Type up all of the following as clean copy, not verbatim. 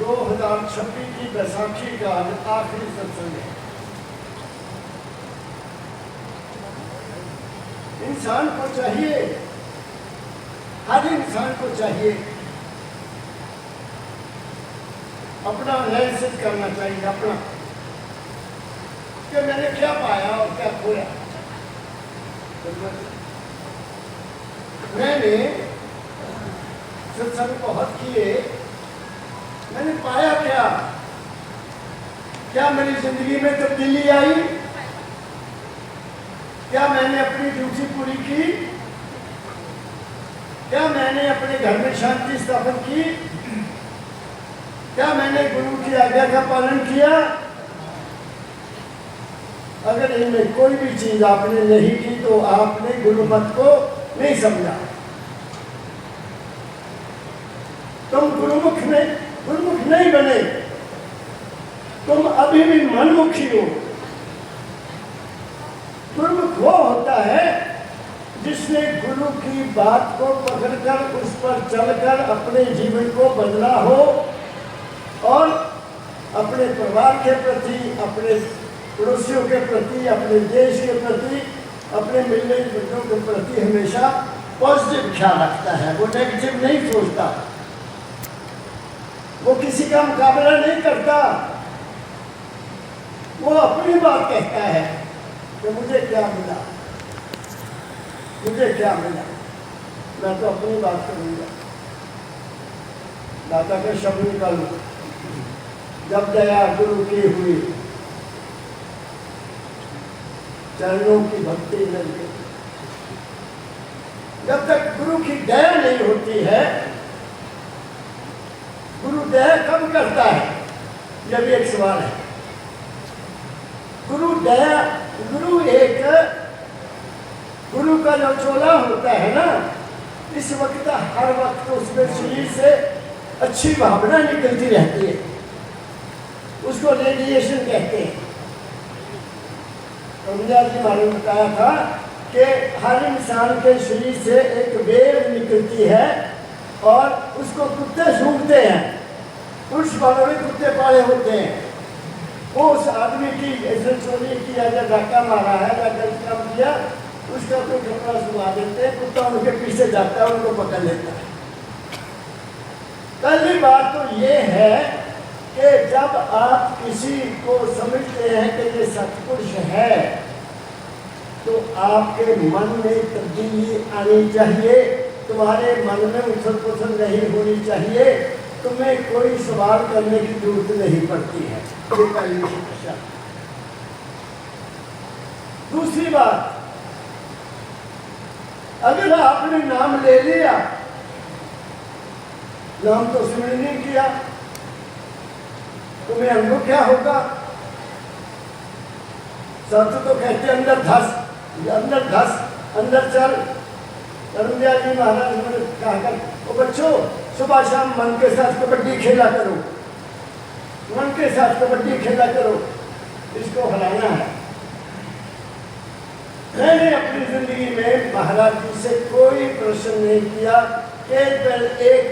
2026 की बैसाखी का आखिरी सत्संग है। इंसान को चाहिए, हर इंसान को चाहिए अपना एनालिसिस करना चाहिए, अपना कि मैंने क्या पाया और क्या खोया। मैंने सत्संग बहुत किए, मैंने पाया क्या? क्या मेरी जिंदगी में तब्दीली आई? क्या मैंने अपनी ड्यूटी पूरी की? क्या मैंने अपने घर में शांति स्थापन की? क्या मैंने गुरु की आज्ञा का पालन किया? अगर इनमें कोई भी चीज आपने नहीं की तो आपने गुरु मत को नहीं समझा। तुम गुरुमुख नहीं बने, तुम अभी भी मनमुखी हो। गुरुमुख वो होता है जिसने गुरु की बात को पकड़कर उस पर चलकर अपने जीवन को बदला हो और अपने परिवार के प्रति, अपने पड़ोसियों के प्रति, अपने देश के प्रति, अपने मिलने जुलने के प्रति हमेशा पॉजिटिव ख्याल रखता है। वो नेगेटिव नहीं सोचता, वो किसी का मुकाबला नहीं करता। वो अपनी बात कहता है कि मुझे क्या मिला, मुझे क्या मिला, मैं तो अपनी बात करूंगा। दाता का शब्द निकालू, जब दया गुरु की हुई, चरणों की भक्ति लगी। जब तक गुरु की दया नहीं होती है, गुरु दया कब करता है? यह भी एक सवाल है। गुरु दया, गुरु का जो चोला होता है ना, इस वक्त हर वक्त उसमें शरीर से अच्छी भावना निकलती रहती है, उसको रेडिएशन कहते हैं। जी मालूम बताया था कि हर इंसान के शरीर से एक वेव निकलती है और उसको कुत्ते सूंघते हैं। पुरुष वालों में कुत्ते पाले होते हैं। वो उस आदमी की ऐसे चोरी किया या धक्का मारा है या गलत काम किया, उसका कोई कपड़ा सुना देते हैं, कुत्ता उनके पीछे जाता है, उनको पकड़ लेता है। पहली बात तो ये है कि जब आप किसी को समझते हैं कि ये सत्पुरुष है, तो आपके मन में तब्दीली आनी चाहिए। तुम्हारे मन में उछल पुछल नहीं होनी चाहिए। तुम्हें कोई सवाल करने की जरूरत नहीं पड़ती है। ये पहली शिक्षा। दूसरी बात, अगर आपने नाम ले लिया, नाम तो सुन नहीं किया, तुम्हें अनुभव क्या होगा? संत तो कहते अंदर धस, अंदर धस, अंदर चल। धर्मदयाल जी महाराज ने कहा कर, ओ बच्चों, सुबह शाम मन के साथ कबड्डी खेला करो, मन के साथ कबड्डी खेला करो, इसको हराना है। मैंने अपनी जिंदगी में महाराज जी से कोई प्रश्न नहीं किया। एक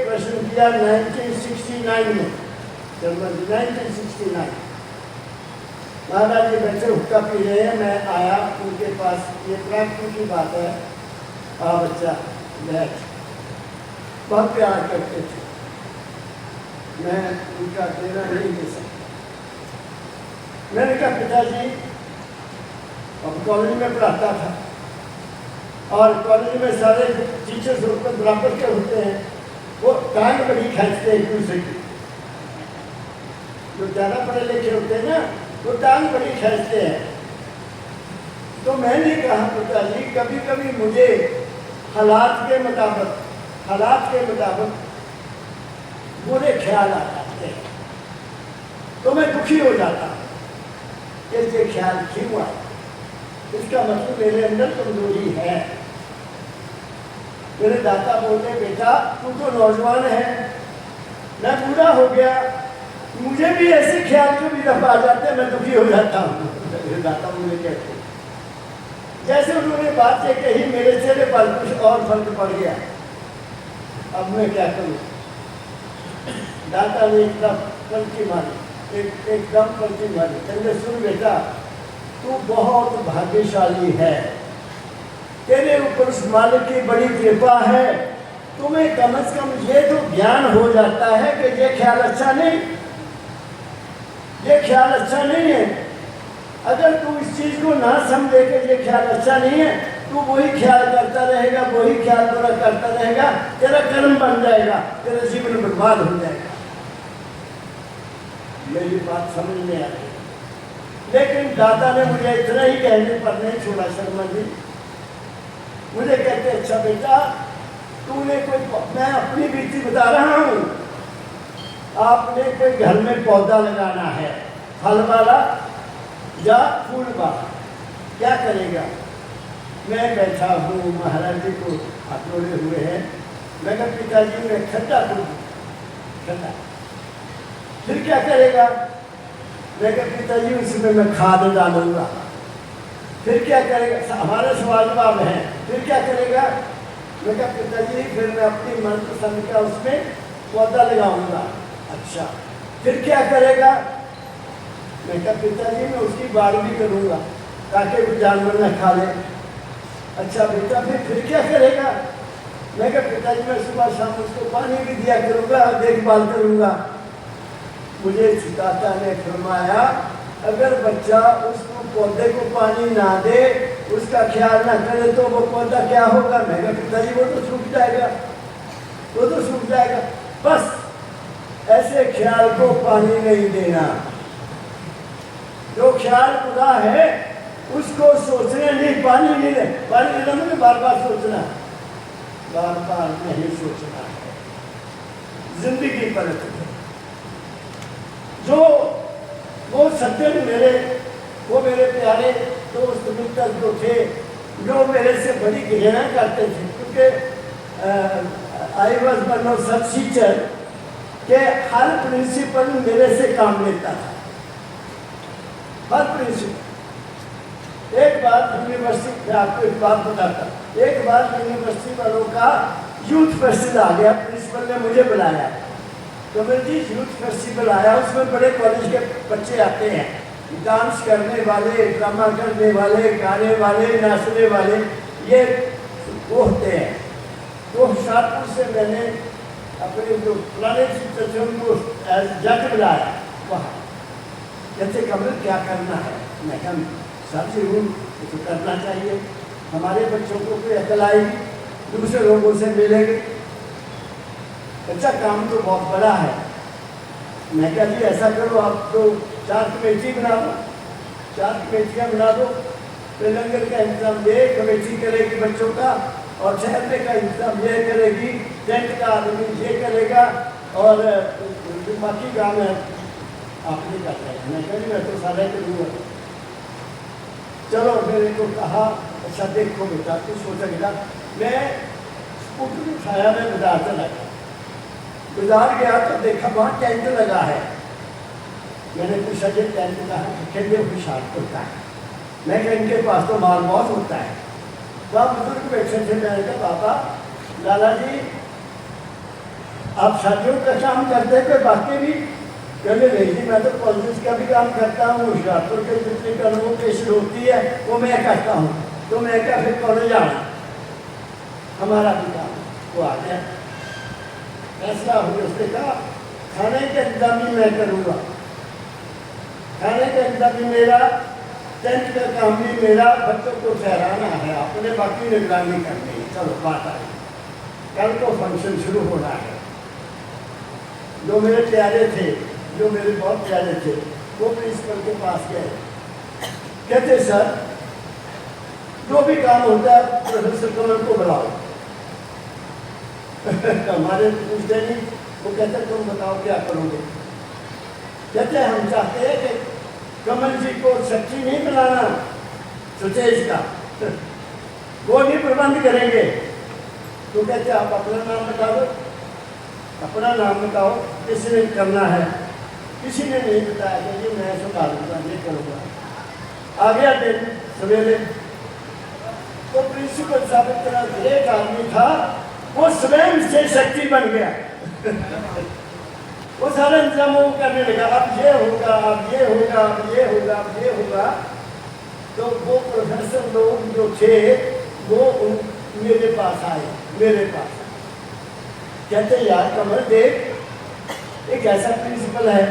प्रश्न किया 1969 में, जनवरी 1969। महाराज जी बैठे हुक्का पी रहे हैं, मैं आया उनके पास। ये प्राकृतिक की बात है। बच्चा बैठ, बहुत प्यार करते थे, मैं उनका देना नहीं दे सकता। मैंने कहा पिताजी, अब कॉलेज में पढ़ाता था और कॉलेज में सारे टीचर्स होकर बराबर के होते हैं, वो टांग बड़ी खींचते हैं एक दूसरे की। जो ज़्यादा पढ़े लिखे होते हैं ना, वो टांग बड़ी खींचते हैं। तो मैंने कहा पिताजी, कभी कभी मुझे हालात के मुताबिक बुरे ख्याल आ जाते हैं, तो मैं दुखी हो जाता। ये ख्याल क्यों आए? इसका मतलब मेरे अंदर कमजोरी है। मेरे दाता बोलते, बेटा तू तो नौजवान है, मैं बूढ़ा हो गया, मुझे भी ऐसे ख्याल कभी दफा आ जाते हैं, मैं दुखी हो जाता हूँ। मेरे दाता मुझे कहते, जैसे उन्होंने बात ये कही, मेरे चेहरे पर कुछ और फर्क पड़ गया। अब मैं क्या करूँ? दाता ने एकदम पलटी मारी, एकदम पलटी मारी। कहते सुन बेटा, तू बहुत भाग्यशाली है, तेरे ऊपर उस मालिक की बड़ी कृपा है। तुम्हें कम से कम ये तो ज्ञान हो जाता है कि ये ख्याल अच्छा नहीं, ये ख्याल अच्छा नहीं है। अगर तू इस चीज को ना समझे कि ये ख्याल अच्छा नहीं है, तू वही ख्याल करता रहेगा, वही ख्याल पूरा करता रहेगा, तेरा कर्म बन जाएगा, तेरा जीवन बर्बाद हो जाएगा। मेरी बात समझ में आ रही, लेकिन दादा ने मुझे इतना ही कहने पर नहीं छोड़ा। शर्मा जी मुझे कहते अच्छा बेटा, तूने कोई, मैं अपनी बीती बता रहा हूँ, आपने कोई घर में पौधा लगाना है, फल वाला या फूल वाला, क्या करेगा? मैं बैठा हूँ, महाराज जी को हाथ जोड़े हुए हैं। मैं कहा पिताजी मैं खड्डा करूँ, खड्डा, फिर क्या करेगा? मैं कहा पिताजी उसमें मैं खाद डालूंगा। फिर क्या करेगा? हमारे सवाल जवाब है। फिर क्या करेगा? मैं कहा पिताजी फिर मैं अपनी मनपसंद का उसमें पौधा लगाऊंगा। अच्छा, फिर क्या करेगा? मैं कहा पिताजी मैं उसकी बाड़ भी करूंगा ताकि वो जानवर न खा ले। अच्छा बेटा फिर क्या करेगा? मैं कहा पिताजी मैं सुबह शाम उसको पानी भी दिया करूंगा और देखभाल करूंगा। मुझे दाता ने फरमाया अगर बच्चा उसको पौधे को पानी ना दे, उसका ख्याल ना करे तो वो पौधा क्या होगा? मैं कहा पिताजी वो तो सूख जाएगा, वो तो सूख जाएगा। बस ऐसे ख्याल को पानी नहीं देना। जो ख्याल खुदा है उसको सोचने नहीं, पानी नहीं दे। पानी देना मुझे बार बार सोचना, बार बार नहीं सोचना है। जिंदगी पलट है। जो वो सज्जन वो मेरे प्यारे दोस्त मित्र जो थे, जो मेरे से बड़ी घृणा करते थे, क्योंकि I was one of such teacher के हर प्रिंसिपल मेरे से काम लेता था, हर प्रिंसिपल। एक बार यूनिवर्सिटी, आपको एक बात बताता, एक बार यूनिवर्सिटी वालों का यूथ फेस्टिवल आ गया, प्रिंसिपल ने मुझे बुलाया। तो मेरे जी यूथ फेस्टिवल आया, उसमें बड़े कॉलेज के बच्चे आते हैं, डांस करने वाले, ड्रामा करने वाले, गाने वाले, नाचने वाले, ये वो होते हैं। तो शाहपुर से मैंने अपने जो पुराने चित्र थे उनको जज बुलाया वहाँ। कहते कमल क्या करना है? मैं कहा सबसे हूँ तो करना चाहिए, हमारे बच्चों को कोई अकल आएगी, दूसरे लोगों से मिलेंगे। अच्छा काम तो बहुत बड़ा है। मैं कहा जी ऐसा करो आप तो 4 कमेटी बना दो, 4 कमेटियाँ बना दो, तो लंगर का इंतजाम ये कमेटी करेगी बच्चों का, और ठहरने का इंतजाम ये करेगी, टेंट का आदमी ये करेगा, और बाकी काम है आप नहीं करते हैं। मैं कह मैं तो सारे करूँगा। चलो मेरे को कहा अच्छा देखो बेटा तू सोचेगा। मैं स्कूटर उठाया, मैं बाजार चला गया, बाजार गया तो देखा वहाँ टेंट लगा है। मैंने पूछा ये टेंट का है? कहते खुशहाल होता है। मैं कहा इनके पास तो माल बहुत होता है। तो आप बुजुर्ग बैठे थे, मैंने कहा पापा लाला जी आप शादियों का काम करते थे बाकी भी? कहने नहीं जी मैं तो कॉलेज का भी काम करता हूँ, हुशियारपुर के जितनी कन्वोकेशन होती है वो मैं करता हूँ। तो मैं क्या फिर कॉलेज आना हमारा भी काम। वो आ गया, ऐसा हो गया। उसने कहा खाने का इंतजाम भी मैं करूँगा, खाने का इंतजाम भी मेरा, टेंट का काम भी मेरा, बच्चों को ठहराना है आपने, बाकी निगरानी करनी है। चलो बात आई, कल को फंक्शन शुरू होना है। जो मेरे प्यारे थे, जो मेरे बहुत प्यारे थे, वो प्रिंसिपल के पास गए। कहते सर जो भी काम होता है प्रोफेसर कमल को बुलाओ। हमारे पूछते नहीं, वो कहते तुम बताओ क्या करोगे? कहते हम चाहते हैं कि कमल जी को सच्ची नहीं बनाना सुचेश का, वो नहीं प्रबंध करेंगे। तो कहते आप अपना नाम बता दो, अपना नाम बताओ किसने करना है। किसी ने नहीं बताया कि ये मैं संभालूंगा, ये करूँगा। आ गया दिन सवेरे, तो प्रिंसिपल साहब इतना ग्रेट आदमी था, वो स्वयं से शक्ति बन गया। वो सारा इंतजाम वो करने लगा, अब ये होगा, अब ये होगा, अब ये होगा, अब ये होगा। तो वो प्रोफेसर लोग जो थे वो मेरे पास आए, मेरे पास कहते यार कमल देख एक ऐसा प्रिंसिपल है,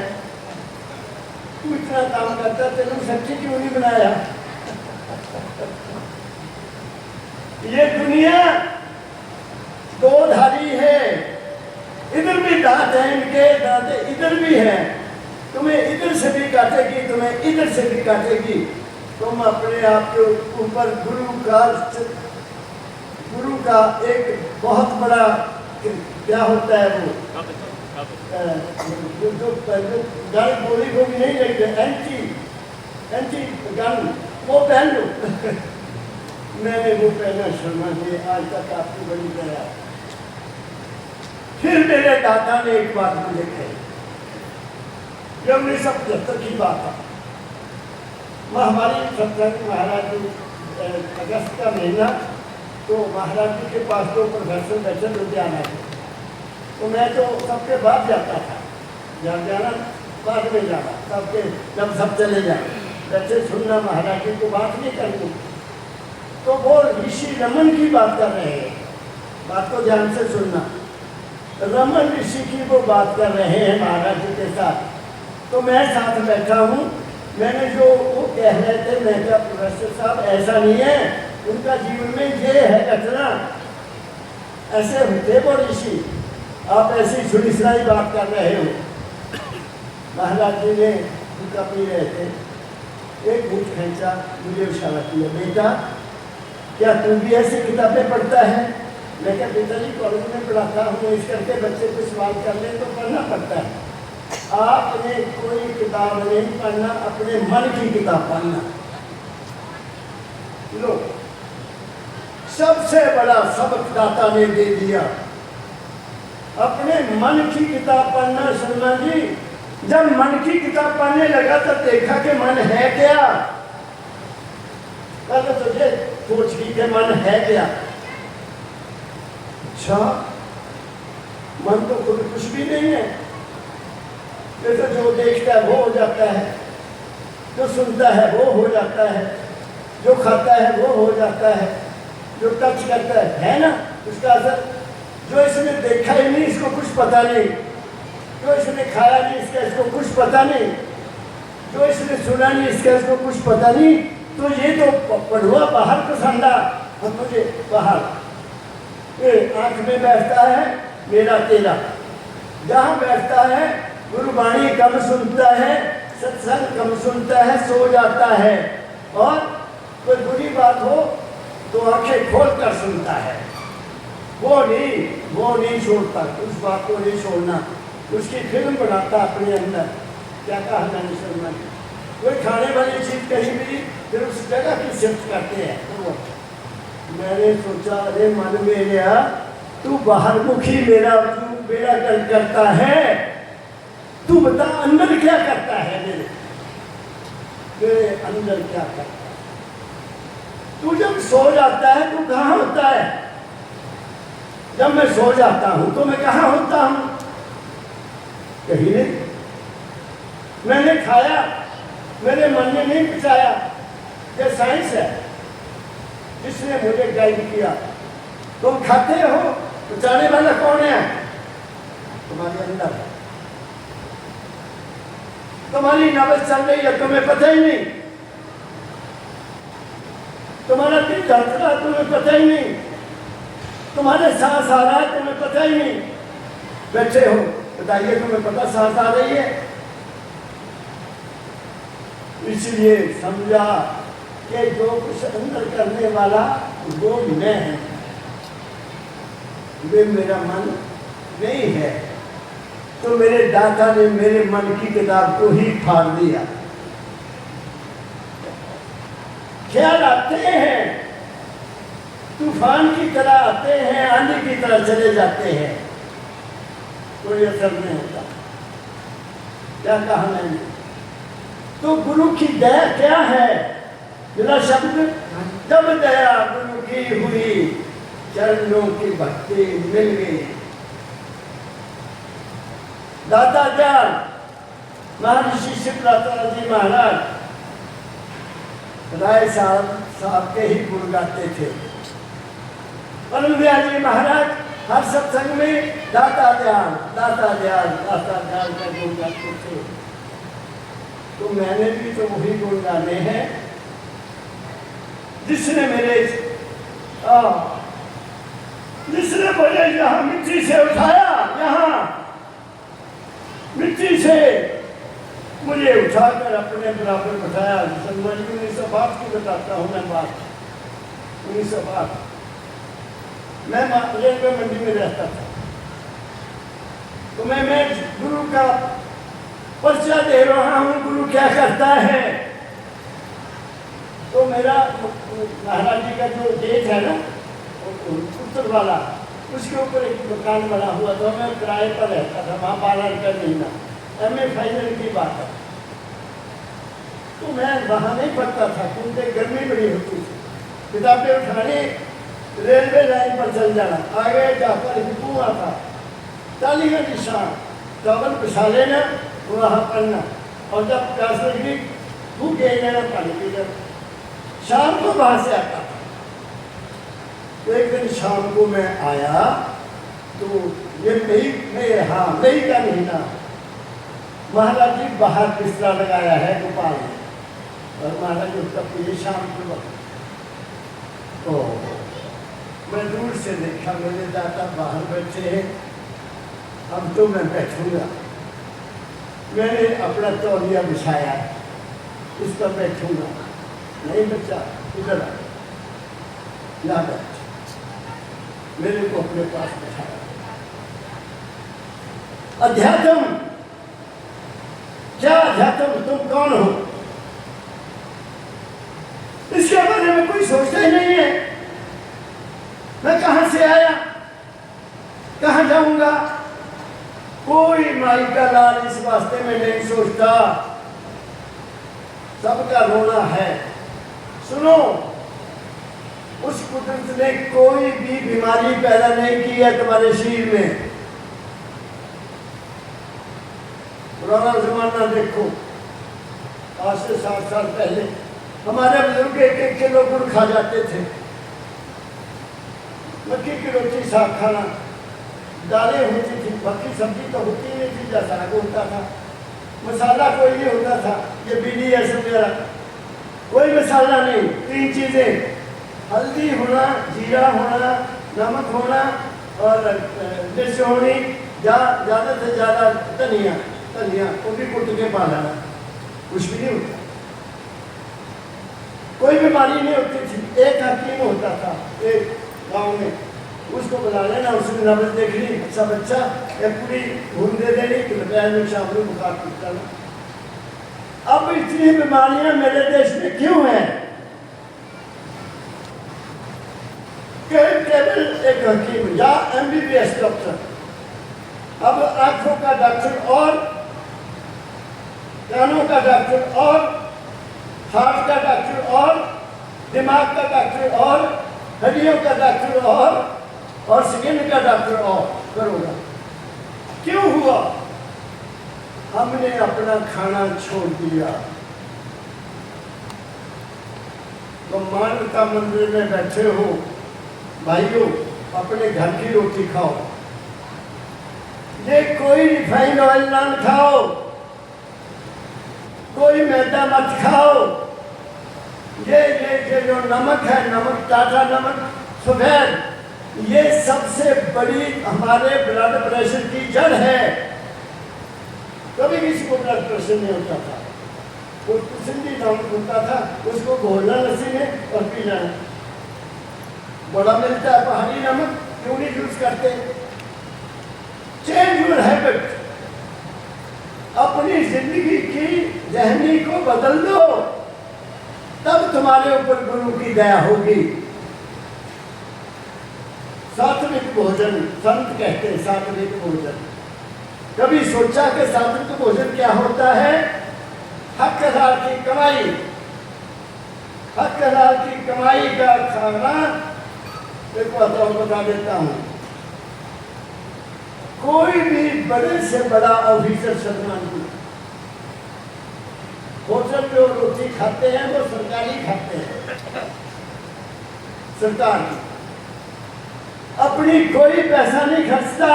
तू इतना काम करता, तेरे सच्ची क्यों नहीं बनाया? ये दुनिया दो धारी है, इधर भी दांत है, इनके दांत इधर भी है, तुम्हें इधर से भी काटेगी, तुम्हें इधर से भी काटेगी। तुम अपने आप के ऊपर गुरु का एक बहुत बड़ा क्या होता है वो जो गाड़ी बोली को भी नहीं लगती, एंटी गन वो पहन लो। मैंने वो पहना शर्मा जी, आज तक आपकी बड़ी दया। फिर मेरे दादा ने एक बात मुझे कही, जब 1975 की बात है, हमारी सत्संग महाराज अगस्त का महीना, तो महाराज जी के पास दो प्रोफेसर बैठे लुधियाना थे, तो मैं तो सबके बाद जाता था, जब जाना बाद में जाना, सबके जब सब चले जाए बैठे सुनना, महाराज जी को बात नहीं करनी। तो वो ऋषि रमन की बात कर रहे हैं, बात को ध्यान से सुनना। रमन ऋषि की वो बात कर रहे हैं महाराज जी के साथ, तो मैं साथ बैठा हूँ। मैंने जो वो कह रहे थे, मैं क्या प्रोफेसर साहब ऐसा नहीं है, उनका जीवन में ये है घटना, ऐसे होते वो ऋषि, आप ऐसी सुनी सुनाई बात कर रहे हो। महाराज जी ने उनका पी रहे थे, एक घूट खींचा, मुझे इशारा किया, बेटा क्या तू भी ऐसी किताबें पढ़ता है? मैं क्या पिताजी कॉलेज में पढ़ाता हूँ, इस करके बच्चे को सवाल कर ले तो पढ़ना पड़ता है। आपने कोई किताब नहीं पढ़ना, अपने मन की किताब पढ़ना। लो, सबसे बड़ा सबक दाता ने दे दिया, अपने मन की किताब पढ़ना। शर्मा जी, जब मन की किताब पढ़ने लगा तो देखा कि मन है क्या। पहले तो ये सोच की कि मन है क्या। अच्छा, मन तो खुद कुछ भी नहीं है, ये तो जो देखता है वो हो जाता है, जो सुनता है वो हो जाता है, जो खाता है वो हो जाता है, जो टच करता है ना उसका असर। जो इसने देखा ही नहीं, इसको कुछ पता नहीं, जो इसने खाया नहीं, इसका इसको कुछ पता नहीं, जो इसने सुना नहीं, इसका इसको कुछ पता नहीं। तो ये तो पढ़ुआ बाहर को संडा, और मुझे बाहर आंख में बैठता है मेरा तेरा, जहाँ बैठता है गुरुवाणी कम सुनता है, सत्संग कम सुनता है, सो जाता है, और कोई बुरी बात हो तो आंखें खोल कर सुनता है। वो नहीं छोड़ता, उस बात को नहीं छोड़ना, उसकी फिल्म बनाता अपने अंदर। क्या कहा मैंने शर्मा जी, कोई खाने वाली चीज कहीं भी फिर उस जगह की शिफ्ट करते हैं। तो मैंने सोचा, अरे मन मेरा तू बाहर मुखी मेरा करता है, तू बता अंदर क्या करता है, मेरे अंदर क्या करता है। तू जब सो जाता है तू कहाँ होता है? जब मैं सो जाता हूं तो मैं कहाँ होता हूं? कहीं नहीं। मैंने खाया, मेरे मन ने नहीं पचाया, ये साइंस है जिसने मुझे गाइड किया। तुम खाते हो, पचाने वाला कौन है? तुम्हारे अंदर है। तुम्हारी नब्ज चल रही है, तुम्हें पता ही नहीं। तुम्हारा दिल धड़क रहा, तुम्हें पता ही नहीं। तुम्हारे सांस आ रहा है, तुम्हें पता ही नहीं। बैठे हो, बताइए तुम्हें पता सांस आ रही है? इसलिए समझा कि जो कुछ अंदर करने वाला वो मैं है, वे मेरा मन नहीं है। तो मेरे दाता ने मेरे मन की किताब को ही फाड़ दिया। ख्याल आते हैं, तूफान की तरह आते हैं, आंधी की तरह चले जाते हैं, कोई असर नहीं होता। क्या कहा मैंने? तो गुरु की दया क्या है? मेरा शब्द, जब दया गुरु की हुई, चरणों की भक्ति मिल गई। दाता ज्ञान महर्षि शिवरात्रा जी महाराज राय साहब के ही गुण गाते थे। परम दयाल जी महाराज हर सत्संग में दाता ज्ञान का गुण गाते थे। तो मैंने भी तो वही गुण गाने हैं जिसने मुझे यहाँ मिट्टी से उठाया, यहाँ मिट्टी से मुझे उठाकर अपने बराबर बैठाया। 1908 की बताता हूँ मैं बात। 1908 मैं रेलवे मंडी में रहता था, तो मैं गुरु का परिचय दे रहा हूँ, गुरु क्या करता है। तो मेरा महाराज जी का जो गेट है ना उत्तर वाला, उसके ऊपर एक मकान बना हुआ था, मैं किराए पर रहता था वहाँ 12 रुपये महीना। MA फाइनल की बात है। तो मैं वहाँ नहीं पढ़ता था क्योंकि गर्मी बड़ी होती थी। किताबें उठाने रेलवे लाइन पर चल जाना, आगे जाकर एक कुआं था, ताली का निशान, टॉवल बिछा लेना, वहाँ पढ़ना, और जब प्यास लगी भूखे लेना पानी पी लेना। शाम को वहाँ से आता था। तो एक दिन शाम को मैं आया तो ये मई का महीना, महाराज जी बाहर बिस्तरा लगाया है गोपाल ने, और महाराज जी उसका पीछे शाम को वक्त। तो मैं दूर से देखा, मेरे दाता बाहर बैठे हैं, अब तो मैं बैठूंगा। मैंने अपना तौलिया बिछाया, उस पर बैठूंगा। नहीं बच्चा इधर आ, यहाँ बैठ। मेरे को अपने पास बिठाया। अध्यात्म क्या? अध्यात्म तुम कौन हो? इसके बारे में कोई सोचता ही नहीं है। मैं कहां से आया, कहां जाऊंगा, कोई माई का लाल इस वास्ते में नहीं सोचता। सबका रोना है। सुनो, उस कुदरत ने कोई भी बीमारी पैदा नहीं की है तुम्हारे शरीर में। पुराना जमाना देखो, आज से 60 साल पहले हमारे बुजुर्ग 1-1 किलो गुड़ खा जाते थे। मक्की की रोटी, साग खाना, दालें होती थी, बाकी सब्जी तो होती नहीं थी, जैसा होता था। मसाला कोई नहीं होता था, ये BDS वगैरह कोई मसाला नहीं। 3 चीजें, हल्दी होना, जीरा होना, नमक होना और मिर्च होनी, ज़्यादा से ज़्यादा धनिया वो भी कुट के पा लेना, कुछ भी नहीं होता। कोई बीमारी नहीं होती थी। एक हकीम होता था एक गांव में, उसको बुला लेना, उसने नब्ज देख ली, अच्छा बच्चा, एक पूरी घूम दे देनी कि दोपहर में शाम को बुखार टूटता ना। अब इतनी बीमारियां मेरे देश में क्यों हैं? केवल एक हकीम या MBBS डॉक्टर। अब आंखों का डॉक्टर और कानों का डॉक्टर और हार्ट का डॉक्टर और दिमाग का डॉक्टर और हड्डियों का डॉक्टर और स्किन का डॉक्टर और करोगा। क्यों हुआ? हमने अपना खाना छोड़ दिया। तो मानवता मंदिर में बैठे हो भाइयों, अपने घर की रोटी खाओ, ये कोई रिफाइंड ऑयल ना खाओ, कोई मैदा मत खाओ। ये जो नमक है, नमक टाटा नमक सफेद, ये सबसे बड़ी हमारे ब्लड प्रेशर की जड़ है। कभी किसी को ब्लड प्रेशर नहीं होता था, वो सिंधी नमक होता था, उसको घोलना लस्सी में और पी जाना। बड़ा मिलता है पहाड़ी नमक, क्यों नहीं यूज करते? चेंज योर हैबिट, अपनी जिंदगी की जहनी को बदल दो, तब तुम्हारे ऊपर गुरु की दया होगी। सात्विक भोजन, संत कहते हैं सात्विक भोजन। कभी सोचा कि सात्विक भोजन क्या होता है? हक हलाल की कमाई, हक हलाल की कमाई का खाना। देखो बता देता हूँ, कोई भी बड़े से बड़ा ऑफिसर सलमान को होटल में वो रोटी खाते हैं, वो सरकारी खाते हैं, सरकार की अपनी कोई पैसा नहीं खर्चता।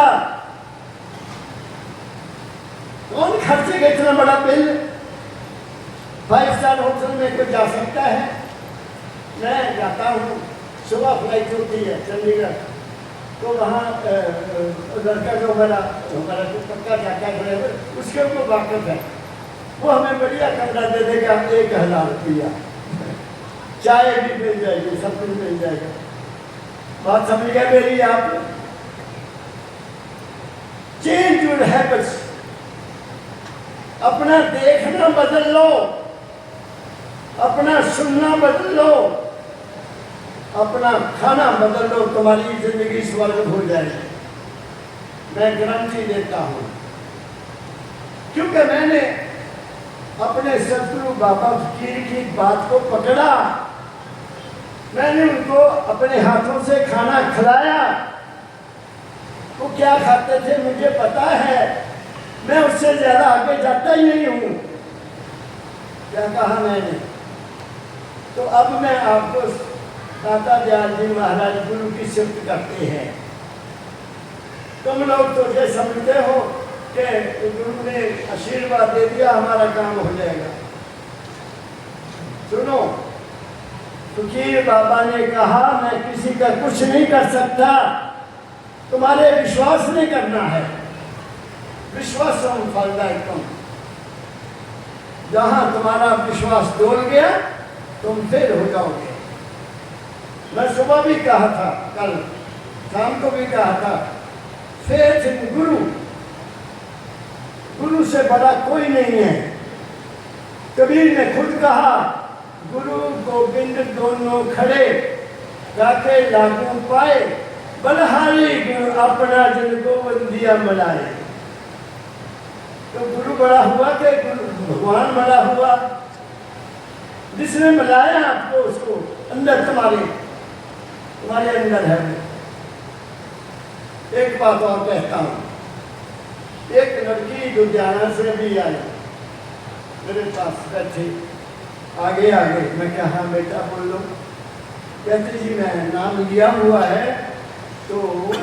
कौन खर्चेगा इतना बड़ा बिल? 5 स्टार होटल में कोई जा सकता है? मैं जाता हूँ, सुबह फ्लाइट होती है चंडीगढ़, तो वहाँ लड़का जो हमारा तो पक्का जाता है ड्राइवर, उसके ऊपर वाकफ है, वो हमें बढ़िया कमरा दे देगा 1000 रुपया, चाय भी मिल जाएगी, सब कुछ मिल जाएगा। बात समझ गया मेरी? आप चेंज योर हैबिट्स, अपना देखना बदल लो, अपना सुनना बदल लो, अपना खाना बदल लो, तुम्हारी जिंदगी स्वर्ग हो जाएगी। मैं गारंटी देता हूं, क्योंकि मैंने अपने सतगुरु बाबा फकीर की बात को पकड़ा, मैंने उनको अपने हाथों से खाना खिलाया। वो क्या खाते थे मुझे पता है, मैं उससे ज्यादा आगे जाता ही नहीं हूं। क्या कहा मैंने? तो अब मैं आपको दाता दयाल जी महाराज गुरु की सिफत करते हैं। तुम लोग तो ये समझते हो कि गुरु ने आशीर्वाद दे दिया हमारा काम हो जाएगा। सुनो, फकीर बाबा ने कहा मैं किसी का कुछ नहीं कर सकता, तुम्हारे विश्वास नहीं करना है। विश्वास हम फलदायकम, जहां तुम्हारा विश्वास डोल गया तुम फेल हो जाओगे। मैं सुबह भी कहा था, कल शाम को भी कहा था, फेथ इन गुरु, गुरु से बड़ा कोई नहीं है। कबीर ने खुद कहा, गुरु गोविंद दोनों खड़े, जाके लागू पाए, बलहारी गुरु अपना जिनको बंदिया मिलाए। तो गुरु बड़ा हुआ कि भगवान बड़ा हुआ? जिसने मिलाया आपको, उसको अंदर तुम्हारे अंदर है। एक बात और कहता हूं, एक लड़की लुधियाना से भी आई मेरे पास बैठी, आगे आगे। मैं क्या, हाँ बेटा बोल लो। कहती जी मैं नाम लिया हुआ है तो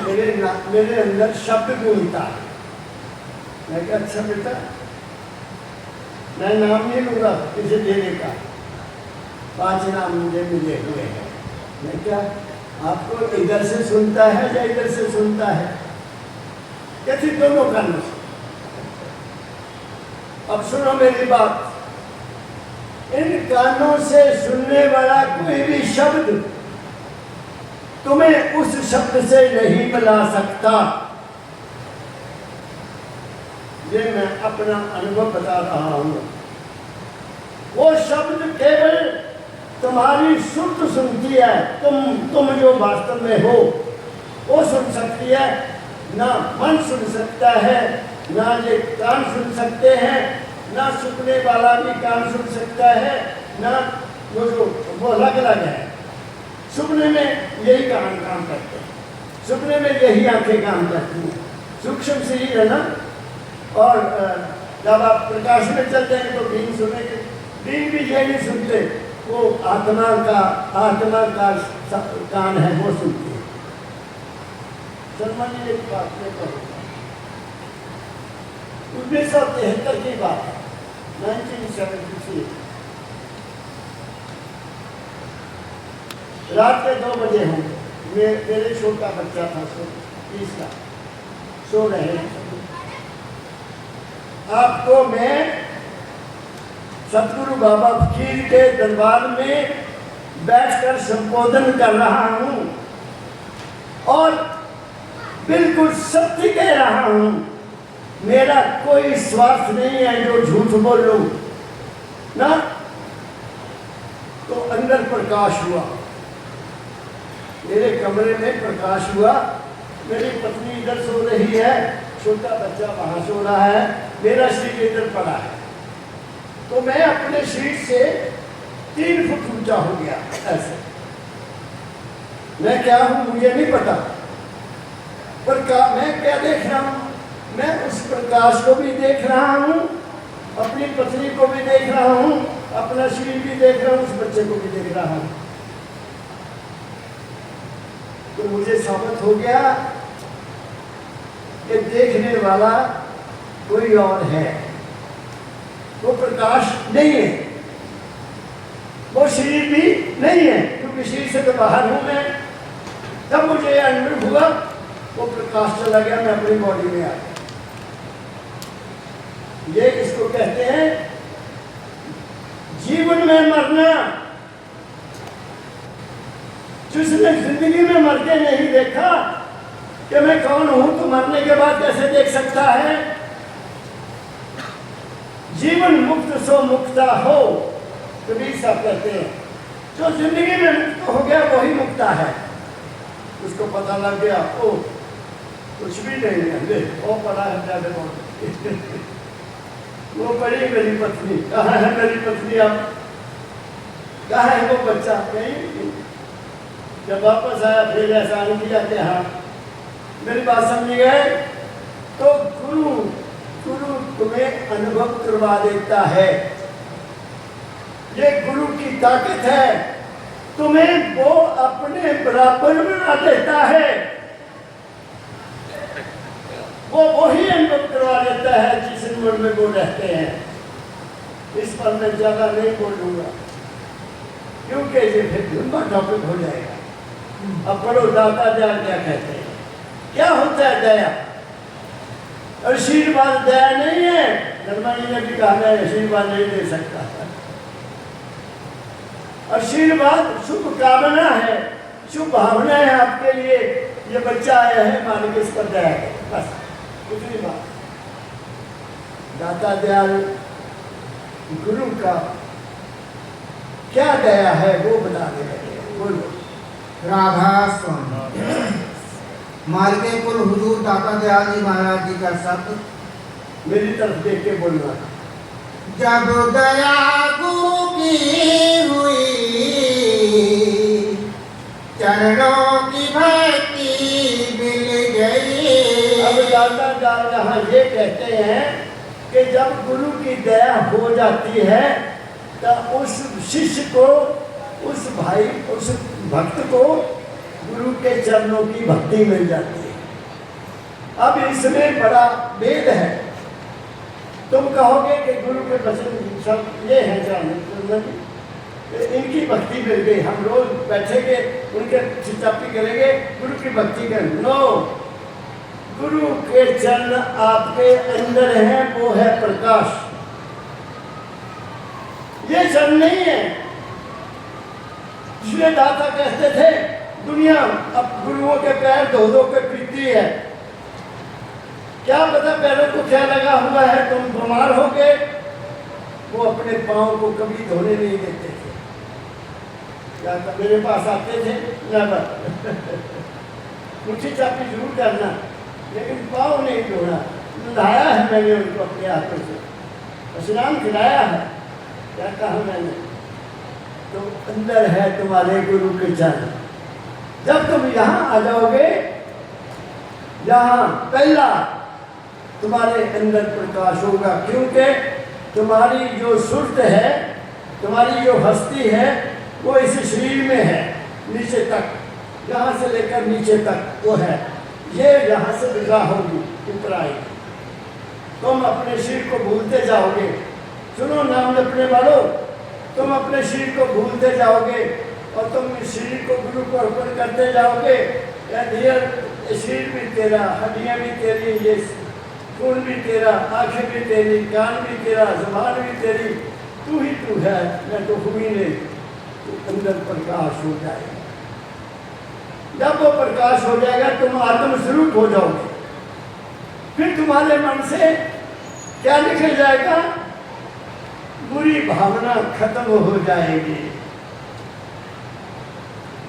मेरे अंदर शब्द गूंजता है। मैं क्या, अच्छा बेटा मैं नाम नहीं लूंगा किसी देने का, 5 नाम मुझे मिले हुए हैं। मैं क्या, आपको इधर से सुनता है या इधर से सुनता है? कहती दोनों कानों से। अब सुनो मेरी बात, इन कानों से सुनने वाला कोई भी शब्द तुम्हें उस शब्द से नहीं मिला सकता। ये मैं अपना अनुभव बता रहा हूं। वो शब्द केवल तुम्हारी सुर्त सुनती है, तुम जो वास्तव में हो वो सुन सकती है। ना मन सुन सकता है, ना ये कान सुन सकते हैं, ना सुनने वाला भी कान सुन सकता है, ना वो अलग अलग है। सुनने में यही कान काम करते हैं, सुनने में यही आंखें काम करती हैं, सूक्ष्म शरीर है ना। और जब आप प्रकाश में चल जाएंगे तो बीन सुनेंगे, बीन भी ये नहीं सुनते, वो आत्मा का कान है, वो सुनती है। सलमान जी एक बात में कहूँगा, 1973 की बात है, 1973 रात के 2 बजे होंगे। मेरे छोटा बच्चा था, 20 का, सो रहे। आपको मैं सतगुरु बाबा फकीर के दरबार में बैठकर संबोधन कर रहा हूं और बिल्कुल सत्य कह रहा हूं। मेरा कोई स्वार्थ नहीं है जो झूठ बोलूं ना। तो अंदर प्रकाश हुआ, मेरे कमरे में प्रकाश हुआ। मेरी पत्नी इधर सो रही है, छोटा बच्चा वहां सो रहा है, मेरा शरीर इधर पड़ा है। तो मैं अपने शरीर से 3 फुट ऊंचा हो गया ऐसे। मैं क्या हूं मुझे नहीं पता, पर मैं क्या देख रहा हूं, मैं उस प्रकाश को भी देख रहा हूँ, अपनी पत्नी को भी देख रहा हूँ, अपना शरीर भी देख रहा हूँ, उस बच्चे को भी देख रहा हूँ। तो मुझे साबित हो गया कि देखने वाला कोई और है, वो प्रकाश नहीं है, वो शरीर भी नहीं है, क्योंकि शरीर से तो बाहर हूं मैं। तब मुझे अनुभव हुआ, वो प्रकाश चला गया, मैं अपनी बॉडी में आ गया। ये इसको कहते हैं जीवन में मरना। जिसने जिंदगी में मर के नहीं देखा कि मैं कौन हूं, तो मरने के बाद कैसे देख सकता है? जीवन मुक्त सो मुक्ता हो, कबीर साहब कहते हैं। जो जिंदगी में मुक्त हो गया वही मुक्ता है। उसको पता लग गया ओ कुछ भी नहीं है, वो पड़ा है ज्यादा बहुत। वो पड़ी मेरी पत्नी, कहाँ है मेरी पत्नी? अब कहाँ है वो बच्चा? कहीं। जब वापस आया फिर ऐसा नहीं किया कि हाँ मेरी बात समझ गए। तो गुरु तुम्हें अनुभव करवा देता है, ये गुरु की ताकत है, तुम्हें वो अपने बराबर बना देता है। वो वही अनुभव करवा देता है जिस उम्र में वो रहते हैं। इस पर मैं ज्यादा नहीं बोलूंगा क्योंकि ये फिर लंबा टॉपिक हो जाएगा। अब पढ़ो दाता दयाल क्या कहते हैं, क्या होता है दया? आशीर्वाद दया नहीं है। धर्मा जी ने भी कहा मैं आशीर्वाद नहीं दे सकता। आशीर्वाद शुभ कामना है, शुभ भावना है आपके लिए। ये बच्चा आया है, मान के इस पर दया है, बस कुछ नहीं बात। दाता दयाल गुरु का क्या दया है वो बता दे रहे। बोलो। राधा स्वामी मार्गे कुल हुजूर दाता दयाल जी महाराज जी का शब्द मेरी तरफ देख के बोलना। जब दया गुरु की हुई, चरणों की भक्ति मिल गई। अब दाता दयाल यहाँ ये कहते हैं कि जब गुरु की दया हो जाती है तो उस शिष्य को, उस भाई, उस भक्त को गुरु के चरणों की भक्ति मिल जाती है। अब इसमें बड़ा भेद है। तुम कहोगे कि गुरु के वचन सब ये है जाने, इनकी भक्ति मिल गई, हम रोज बैठेंगे उनके चितापी करेंगे, गुरु की भक्ति करेंगे। नो, गुरु के चरण आपके अंदर हैं, वो है प्रकाश। ये चरण नहीं है जिसमें दाता कहते थे दुनिया अब गुरुओं के पैर धो धो के पीती है। क्या पता पैरों को क्या लगा हुआ है, तुम बीमार हो गए। वो अपने पाँव को कभी धोने नहीं देते थे। क्या मेरे पास आते थे नेवर। मुट्ठी चापी जरूर करना, लेकिन पाँव नहीं धोना। नहाया है मैंने उनको अपने हाथों से, स्नान खिलाया है। क्या कहा मैंने? तो अंदर है तुम्हारे गुरु के चरण। जब तुम यहाँ आ जाओगे, यहाँ पहला तुम्हारे अंदर प्रकाश होगा, क्योंकि तुम्हारी जो सुरत है, तुम्हारी जो हस्ती है, वो इस शरीर में है नीचे तक, यहाँ से लेकर नीचे तक वो है। ये यहाँ से विदा होगी, ऊपर आएगी। तुम अपने शरीर को भूलते जाओगे। सुनो नाम जपने वालों, तुम अपने शरीर को भूलते जाओगे और तुम इस शरीर को गुरु को अर्पण करते जाओगे। शरीर भी तेरा, हड्डियाँ भी तेरी, ये खून भी तेरा, आंखें भी तेरी, कान भी तेरा, ज़ुबान भी तेरी, तू ही तू है, मैं तो हुई नहीं। तो अंदर प्रकाश हो जाएगा। जब वो प्रकाश हो जाएगा तुम आत्म स्वरूप हो जाओगे। फिर तुम्हारे मन से क्या निकल जाएगा? बुरी भावना खत्म हो जाएगी,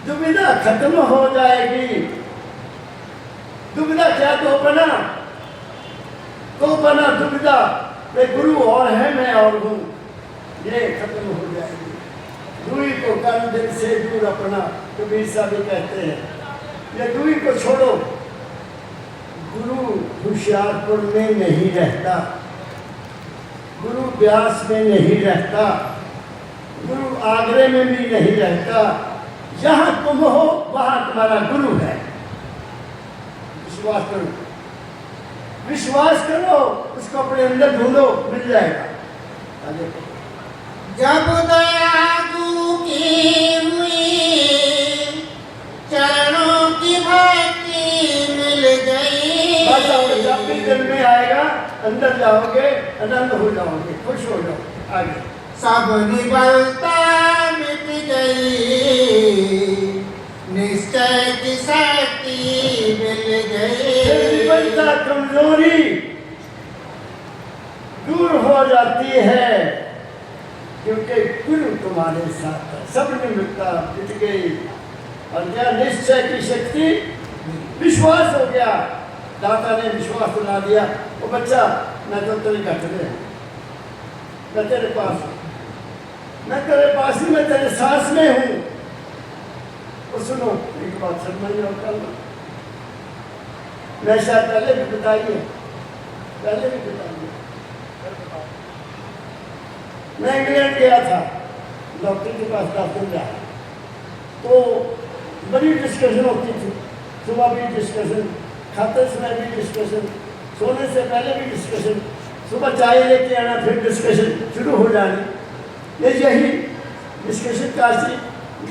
दुविधा खत्म हो जाएगी। दुविधा क्या? तो बना दुविधा, वे गुरु और है मैं और हूँ, ये खत्म हो जाएगी। दूरी को कर्म दिल से दूर अपना, कबीर साहब कहते हैं। ये दूरी को छोड़ो, गुरु होशियारपुर में नहीं रहता, गुरु ब्यास में नहीं रहता, गुरु आगरे में भी नहीं रहता। जहाँ तुम हो वहाँ तुम्हारा गुरु है। विश्वास करो, विश्वास करो, उसको अपने अंदर ढूंढो, मिल जाएगा। आगे जब दया गुरु की हुई, चरणों की भक्ति मिल गई। बस अब जब भी दिल में आएगा, अंदर जाओगे, आनंद हो जाओगे, खुश हो जाओगे। आगे सब निबलता मिट गई, निश्चय की शक्ति मिल गई। निबलता, कमजोरी दूर हो जाती है, क्योंकि गुरु तुम्हारे साथ है। सब निबलता मिट गई और क्या निश्चय की शक्ति, विश्वास हो गया। दाता ने विश्वास बना दिया। वो बच्चा, मैं तो तेरे घर में हूँ, मैं तेरे पास हूँ, मैं तेरे पास ही, मैं तेरे सांस में हूँ। और सुनो एक बात समझ और कर लो, मैं शायद पहले भी बताई है, पहले भी बताई है। मैं इंग्लैंड गया था, डॉक्टर के पास 10 दिन रहा, तो बड़ी डिस्कशन होती थी। सुबह भी डिस्कशन, खाते समय भी डिस्कशन, सोने से पहले भी डिस्कशन, सुबह चाय लेके आना, फिर डिस्कशन शुरू हो जानी। ये यही डिस्कशन काशी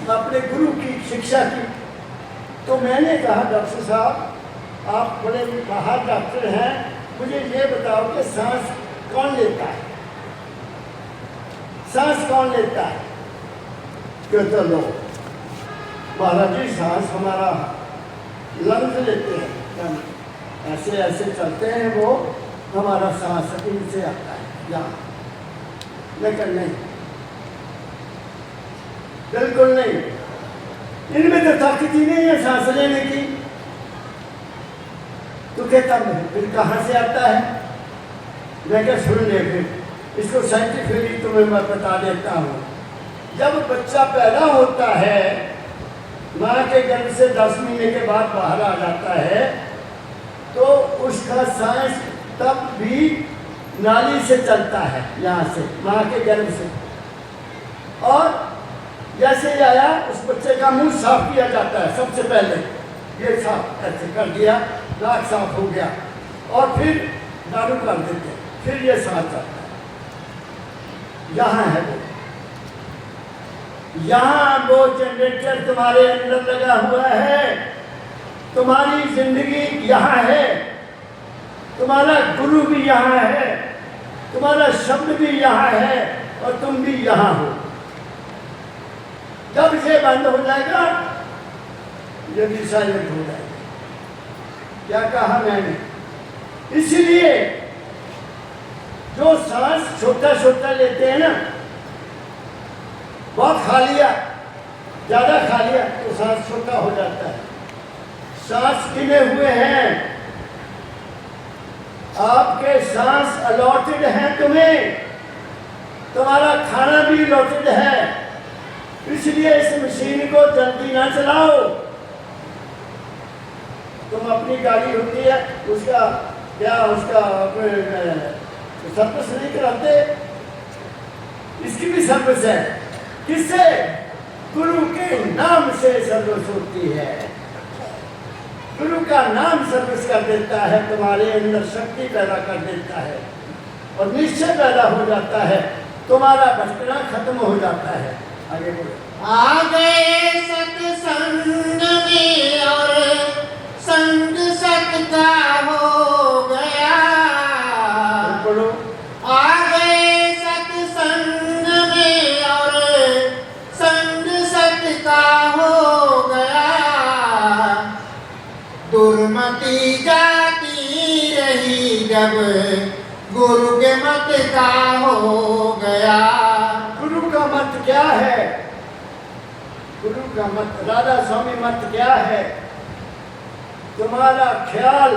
अपने गुरु की शिक्षा की। तो मैंने कहा, डॉक्टर साहब आप बड़े महान डॉक्टर हैं, मुझे ये बताओ कि सांस कौन लेता है, सांस कौन लेता है? कहते लो महाराज जी, सांस हमारा लंग्स लेते हैं, ऐसे ऐसे चलते हैं, वो हमारा सांस इनसे आता है यहाँ। लेकिन नहीं, बिल्कुल नहीं, इनमें तो ताकत ही नहीं है सांस लेने की। तो कहता मैं फिर कहाँ से आता है? मैं क्या, सुन ले फिर इसको साइंटिफिकली तुम्हें मैं बता देता हूँ। जब बच्चा पैदा होता है, माँ के गर्भ से 10 महीने के बाद बाहर आ जाता है, तो उसका सांस तब भी नाली से चलता है, यहाँ से, माँ के गर्भ से। और जैसे ही आया, उस बच्चे का मुंह साफ किया जाता है सबसे पहले, ये साफ ऐसे कर दिया, नाक साफ हो गया, और फिर दारू कर देते, फिर ये सांस चलता है। यहाँ है वो, यहाँ वो जनरेटर तुम्हारे अंदर लगा हुआ है, तुम्हारी जिंदगी यहाँ है, तुम्हारा गुरु भी यहाँ है, तुम्हारा शब्द भी यहाँ है, और तुम भी यहाँ हो। जब से बंद हो जाएगा, ये भी साइलेंट हो जाएगा। क्या कहा मैंने? इसलिए जो सांस छोटा छोटा लेते हैं ना, बहुत खा लिया, ज्यादा खा लिया तो सांस छोटा हो जाता है। सांस गिने हुए हैं, आपके सांस अलॉटेड हैं तुम्हें, तुम्हारा खाना भी अलॉटेड है। इसलिए इस मशीन को जल्दी ना चलाओ। तुम अपनी गाड़ी होती है, उसका क्या, उसका सर्विस नहीं कराते, इसकी भी सर्विस है। किससे? गुरु के नाम से सर्विस होती है। गुरु का नाम सर्विस कर देता है, तुम्हारे अंदर शक्ति पैदा कर देता है, और निश्चय पैदा हो जाता है, तुम्हारा भटकना खत्म हो जाता है। आगे बोलो। आ गए सत्संग में और संग सत का हो गया। बोलो। आ गए सत्संग में और संग सत का हो गया। दुर्मति जाती रही जब गुरु के मत का हो गया। गुरु का मत क्या है? गुरु का मत, राधा स्वामी मत क्या है? तुम्हारा ख्याल,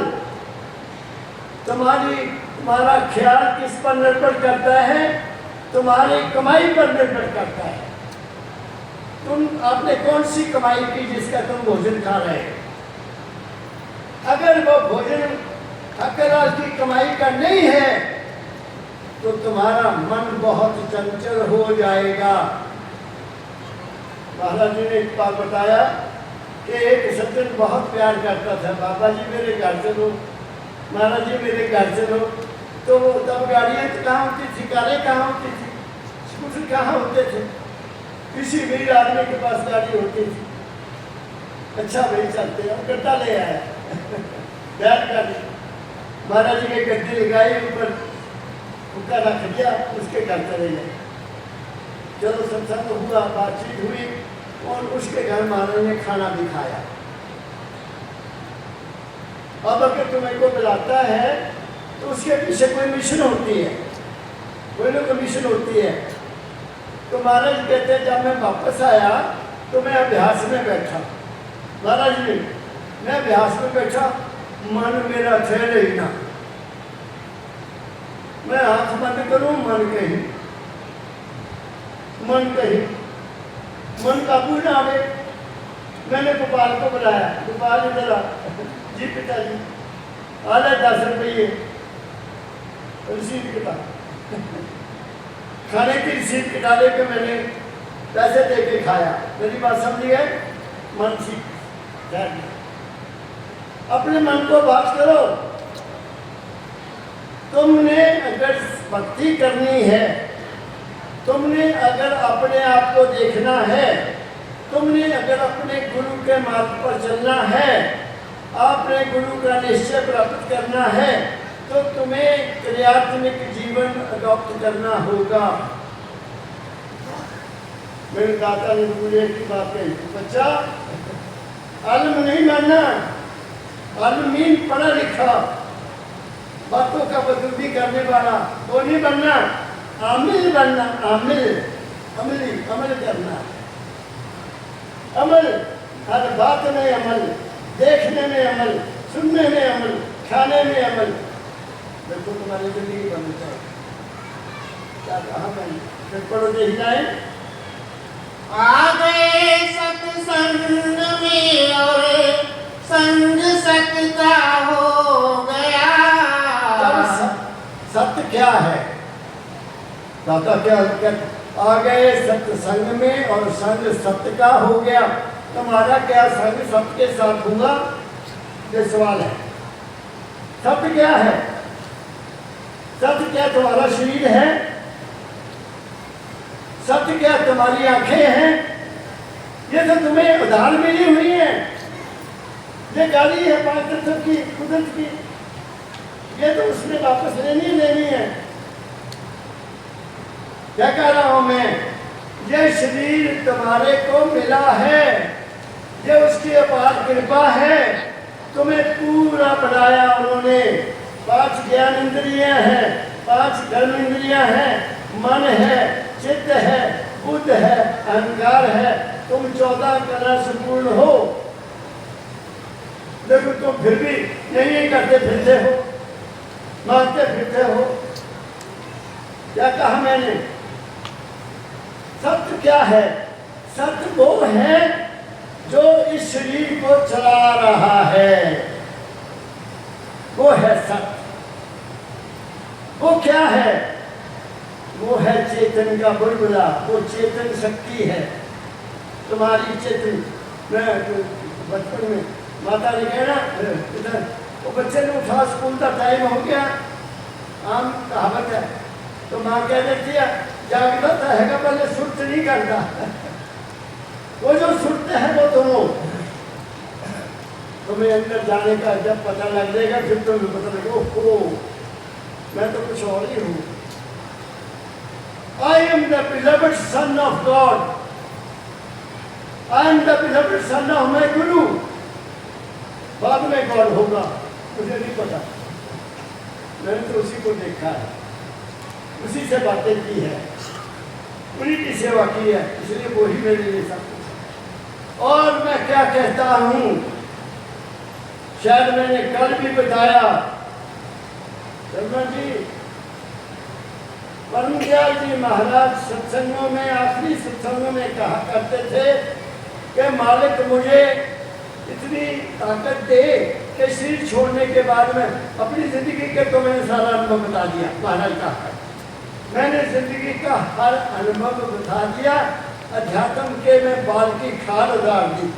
तुम्हारा ख्याल किस पर निर्भर करता है? तुम्हारी कमाई पर निर्भर करता है। आपने कौन सी कमाई की जिसका तुम भोजन खा रहे हो? अगर वो भोजन अगर आज की कमाई का नहीं है तो तुम्हारा मन बहुत चंचल हो जाएगा। महाराज जी ने एक बात बताया कि एक सज्जन बहुत प्यार करता था, बाबा जी मेरे घर चलो, महाराज जी मेरे घर चलो। तो तब गाड़ियाँ कहाँ होती थी, कारें कहाँ होती थी, स्कूटर कहाँ होते थे, किसी भी आदमी के पास गाड़ी होती थी। अच्छा भाई चलते हैं, गड्ढा ले आया बैठ गाड़ी, महाराज जी ने गड्ढे लगाई, ऊपर उसका रख दिया, उसके घर चले गए। चलो सत्संग हुआ, बातचीत हुई और उसके घर महाराज ने खाना भी खाया। अब अगर तुम्हें को बुलाता है तो उसके पीछे कोई मिशन होती है, कोई ना कोई मिशन होती है। तो महाराज कहते हैं जब मैं वापस आया तो मैं अभ्यास में बैठा, महाराज जी मैं अभ्यास में बैठा, मन मेरा ठहरे ही ना, मैं आंख बंद करूं मन कहीं, मन काबू ना आवे। मैंने गोपाल को बुलाया, गोपाल इधर आ, जी पिताजी आले 10 रुपये रसीद कटा, खाने की रसीद कटा लेके मैंने पैसे दे के खाया। मेरी बात समझी है? मन ठीक, अपने मन को बात करो। तुमने अगर भक्ति करनी है, तुमने अगर अपने आप को देखना है, तुमने अगर अपने गुरु के मार्ग पर चलना है, आपने गुरु का निश्चय प्राप्त करना है, तो तुम्हें क्रियात्मक जीवन अडॉप्ट करना होगा। मेरे दादा ने मुझे की बात कही, बच्चा आलम नहीं मानना, आलमीन पढ़ा लिखा, बातों का बदूबी करने वाला वो नहीं बनना, आमिल बनना, आमिल, अमल करना, अमल, हर बात में अमल, देखने में अमल, सुनने में अमल, खाने में अमल। देखो तुम्हारी जिंदगी बननी चाहिए। क्या कहा मैंने? फिर पढ़ो देख जाए। आ गए सत्संग में और संग सत्य का हो गया। सत्य क्या है? दादा क्या आ गए सत्संग में और संग सत्य का हो गया। तुम्हारा क्या संग सत्य के साथ होगा? ये सवाल है। सत्य क्या है? सत्य क्या तुम्हारा शरीर है? सत्य क्या तुम्हारी आंखें हैं? ये तो तुम्हें उधार मिली हुई है। ये गाड़ी है 5 तत्व की, कुदरत की, ये तो उसने वापस लेनी है। क्या कह रहा हूं मैं? ये शरीर तुम्हारे को मिला है, ये उसकी अपार कृपा है। तुम्हें पूरा बनाया उन्होंने। 5 ज्ञान इंद्रियां हैं, 5 कर्म इंद्रियां हैं, मन है, चित्त है, बुद्ध है, अहंकार है। तुम 14 कला संपूर्ण हो। देखो तुम फिर भी नहीं करते फिरते हो, मांगते फिरते हो। क्या कहा मैंने? सत्य क्या है? सत्य वो है जो इस शरीर को चला रहा है, वो है सत्य। वो क्या है? वो है चेतन का बुलबुला, वो चेतन शक्ति है तुम्हारी चेतन। मैं बचपन में माता ने कहना इधर वो बच्चे ने उठा, स्कूल का टाइम हो गया, आम कहावत है। तो माँ कह देती है जागृत है पहले सुर्त नहीं करता। वो जो सुर्त है वो दोनों तुम्हें अंदर जाने का जब पता लग जाएगा, फिर तुम्हें पता लगेगा ओहो मैं तो कुछ और ही हूँ। I am the beloved son of God. I am the beloved son of my Guru. बाद में गॉड होगा मुझे नहीं पता, मैंने तो उसी को देखा है, उसी से बातें की है, उन्हीं की सेवा की है, इसलिए वो ही मेरे लिए सब कुछ। और मैं क्या कहता हूँ, शायद मैंने कल भी बताया, शर्मा जी, परमदयाल जी महाराज सत्संगों में, आखिरी सत्संगों में कहा करते थे कि मालिक मुझे इतनी ताकत दे कि कि शरीर छोड़ने के बाद में अपनी जिंदगी के तो मैंने सारा अनुभव बता दिया। महाराज का मैंने जिंदगी का हर अनुभव बता दिया। अध्यात्म के में बाल की खाल उधार दी,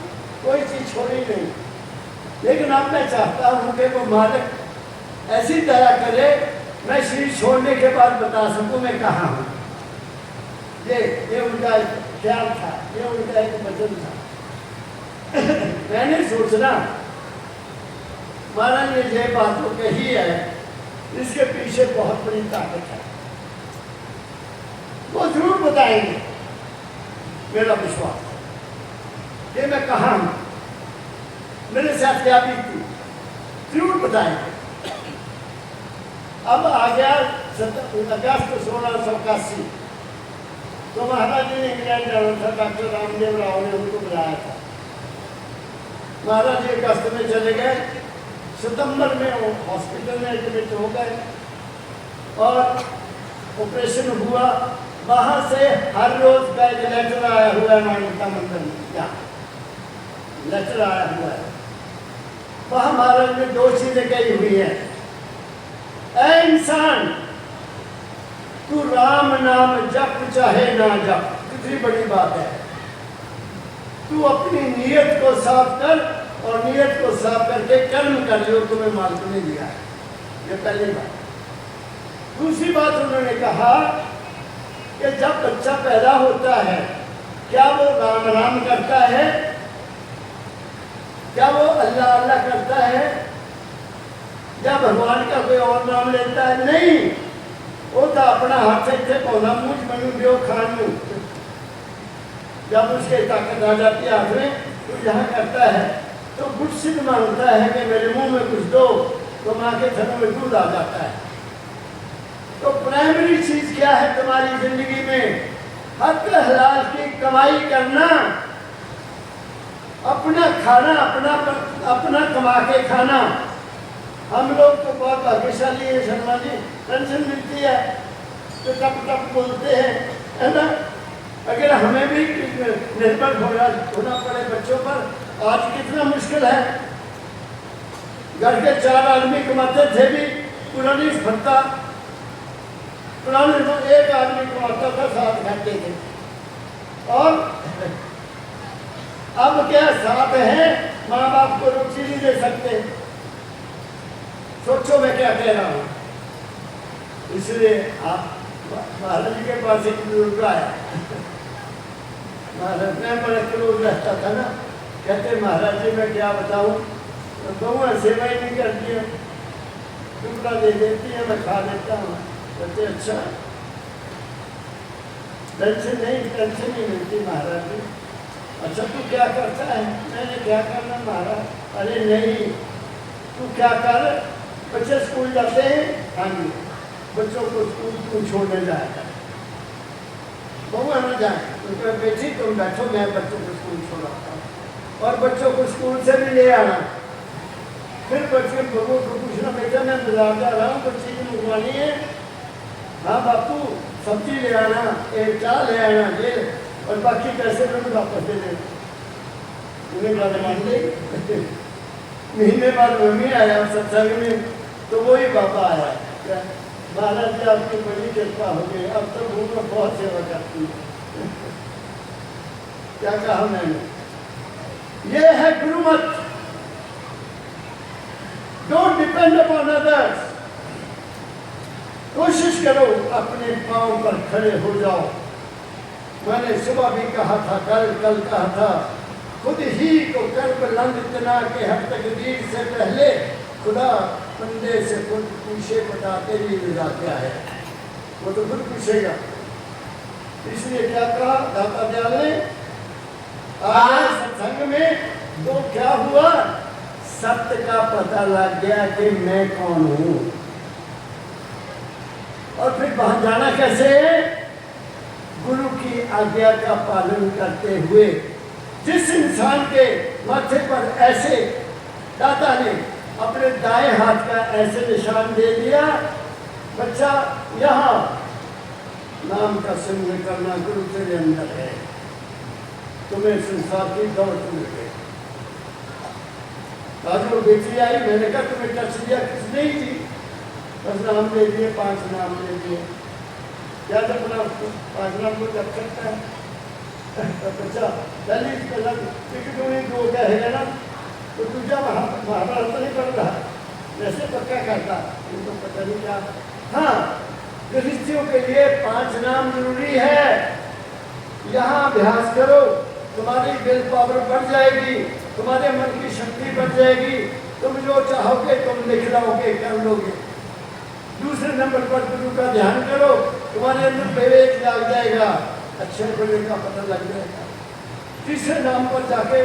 कोई चीज छोड़ी नहीं। लेकिन अब मैं चाहता हूँ कि वो मालिक ऐसी दया करे, मैं शरीर छोड़ने के बाद बता सकूँ मैं कहाँ हूँ। ये उनका एक ख्याल था, ये उनका एक वचन था। मैंने सोचना महाराज ने ये बात तो कही है, इसके पीछे बहुत बड़ी ताकत है, वो जरूर बताएंगे। मेरा विश्वास ये मैं कहाँ हूँ, मेरे साथ क्या बीती, जरूर बताएंगे। अब आ गया अगस्त 1681, तो महाराज जी ने इंग्लैंड जाना था, डॉक्टर रामदेव राव ने उनको बुलाया था। महाराज जी अगस्त में चले गए, सितंबर में वो हॉस्पिटल में एडमिट हो गए और ऑपरेशन हुआ। वहाँ से हर रोज का एक लेटर आया हुआ है मान्यता मंदिर में, क्या लेटर आया हुआ है। वहाँ महाराज ने 2 चीजें कही हुई है। ऐ इंसान, तू राम नाम जप चाहे ना जप, कितनी बड़ी बात है। तू अपनी नीयत को साफ कर और नीयत को साफ करके कर्म कर जो तुम्हें मालिक ने दिया है, ये पहली बात। दूसरी बात उन्होंने कहा कि जब बच्चा पैदा होता है, क्या वो राम राम करता है, क्या वो अल्लाह अल्लाह करता है, या भगवान का कोई और नाम लेता है? नहीं, वो तो अपना हाथ से पौधा मुझ बनू जो खान लू। जब उसके ताकत आ जाती है हाथ में, तो यहाँ करता है तो गुट सिद्ध मांगता है कि मेरे मुंह में कुछ दो, तो माँ के थनों में दूध आ जाता है। तो प्राइमरी चीज क्या है तुम्हारी जिंदगी में? हक हलाल की कमाई करना, अपना खाना अपना कमा के खाना। हम लोग तो बहुत भाग्यशाली है शर्मा जी, पेंशन मिलती है तो टप टप बोलते हैं, है ना। अगर हमें भी निर्भर होना पड़े बच्चों पर, आज कितना मुश्किल है। घर के 4 आदमी कमाते थे भी पूरा नहीं भरता, पुराने तो 1 आदमी कमाता था, 7 घंटे थे। और अब क्या 7 है, माँ बाप को रोटी नहीं दे सकते। सोचो मैं क्या कह रहा हूँ। इसलिए आप महाराज जी के पास एक बुजुर्ग आया, महाराज में बड़ा क्लोज रहता था ना, कहते महाराज जी मैं क्या बताऊँ, बहुआ सेवा ही नहीं करती है, टुकड़ा दे देती है, मैं खा लेता हूँ। कहते अच्छा, पेंशन नहीं मिलती महाराज जी। अच्छा तू क्या करता है? मैंने क्या करना महाराज? अरे नहीं, तू क्या कर, बच्चे स्कूल जाते हैं, हाँ जी, बच्चों को स्कूल छोड़ने जाएगा, बहुआ ना जाए, उनका बेटी तुम बैठो, मैं बच्चों को स्कूल छोड़ाता हूँ, और बच्चों को स्कूल से भी ले आना। फिर बच्चे बबू को पूछना, बेटा मैं बाजार जा रहा हूँ, कुछ चीज़ मंगवानी है? हाँ बापू सब्जी ले आना, एक चाय ले आना, ये, और बाकी पैसे तो वापस दे देना। उन्हें बात मान ली। महीने बाद मम्मी आया सत्संग में, तो वही पापा आया, महाराज जी आपकी बड़ी कृपा हो गई, अब तो भूख में बहुत सेवा करती है। क्या कहा मैंने? ये है Gurmat. Don't depend upon others. कोशिश करो अपने पांव पर खड़े हो जाओ। मैंने सुबह भी कहा था, कल कहा था, खुद ही को कर्ब लंग तना के हर तकदीर से पहले खुदा बंदे से खुद पूछे बता तेरी रजा क्या है, वो तो खुद पूछेगा। इसलिए क्या कहा दाता दयाल ने आज सत्संग में, तो क्या हुआ, सत्य का पता लग गया कि मैं कौन हूं। और फिर वहां जाना कैसे है? गुरु की आज्ञा का पालन करते हुए। जिस इंसान के माथे पर ऐसे दाता ने अपने दाएं हाथ का ऐसे निशान दे दिया, बच्चा यहाँ नाम का सिमरन करना गुरु तेरे अंदर है, तुम्हें संसार की दौड़ मिल गई। आज वो बेटी आई, मैंने कहा तुम्हें टच दिया किसने ही जी? बस नाम ले दिए, 5 नाम ले दिए। क्या रखना उसको? 5 नाम को जब सकता है बच्चा जल्दी पहला दो कहेगा ना तो दूसरा महाभारत तो नहीं पढ़ रहा, वैसे पक्का करता, उनको पता नहीं क्या। हाँ, गृहस्थियों के लिए 5 नाम जरूरी है। यहाँ अभ्यास करो, तुम्हारी विल पावर बढ़ जाएगी, तुम्हारे मन की शक्ति बढ़ जाएगी, तुम जो चाहोगे तुम लिख लोगे, कर लोगे। दूसरे नंबर पर गुरु का ध्यान करो, तुम्हारे अंदर विवेक जाग जाएगा, अच्छे बुरे का पता लग जाएगा। तीसरे नाम पर जाके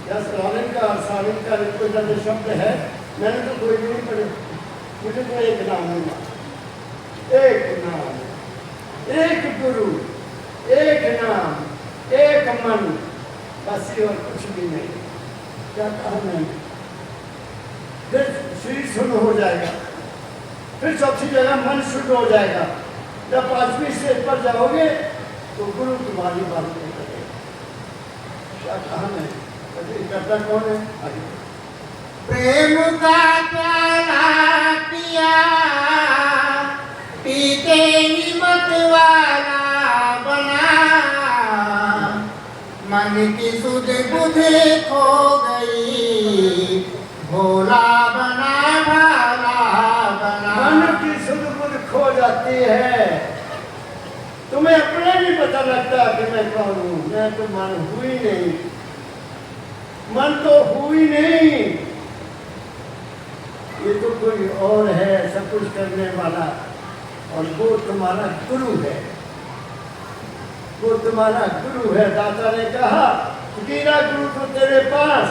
सलालिन का कोई नए शब्द है, मैंने तो कोई भी नहीं पढ़े, मुझे तो एक नाम है, एक नाम, एक गुरु, एक नाम, एक मन, बस ये और कुछ भी नहीं। क्या कहा मैंने? फिर शरीर शुद्ध हो जाएगा, फिर सबसे जगह मन शुद्ध हो जाएगा। जब 5वीं स्टेज पर जाओगे तो गुरु तुम्हारी बात नहीं करेगा। क्या कहा मैंने? करता कौन है? आगे प्रेम का प्याला पिया पीते ही मत वाला बना, मन की सुध बुध खो गई, भोला बना भाला बना। मन की सुध बुध खो जाती है, तुम्हें अपने भी पता लगता कि मैं कौन हूँ। मैं तो मन हुई नहीं, मन तो हुई नहीं, ये तो कोई और है सब कुछ करने वाला, और वो तुम्हारा गुरु है, वो तुम्हारा गुरु है। दाता ने कहा गिरा गुरु तो तेरे पास,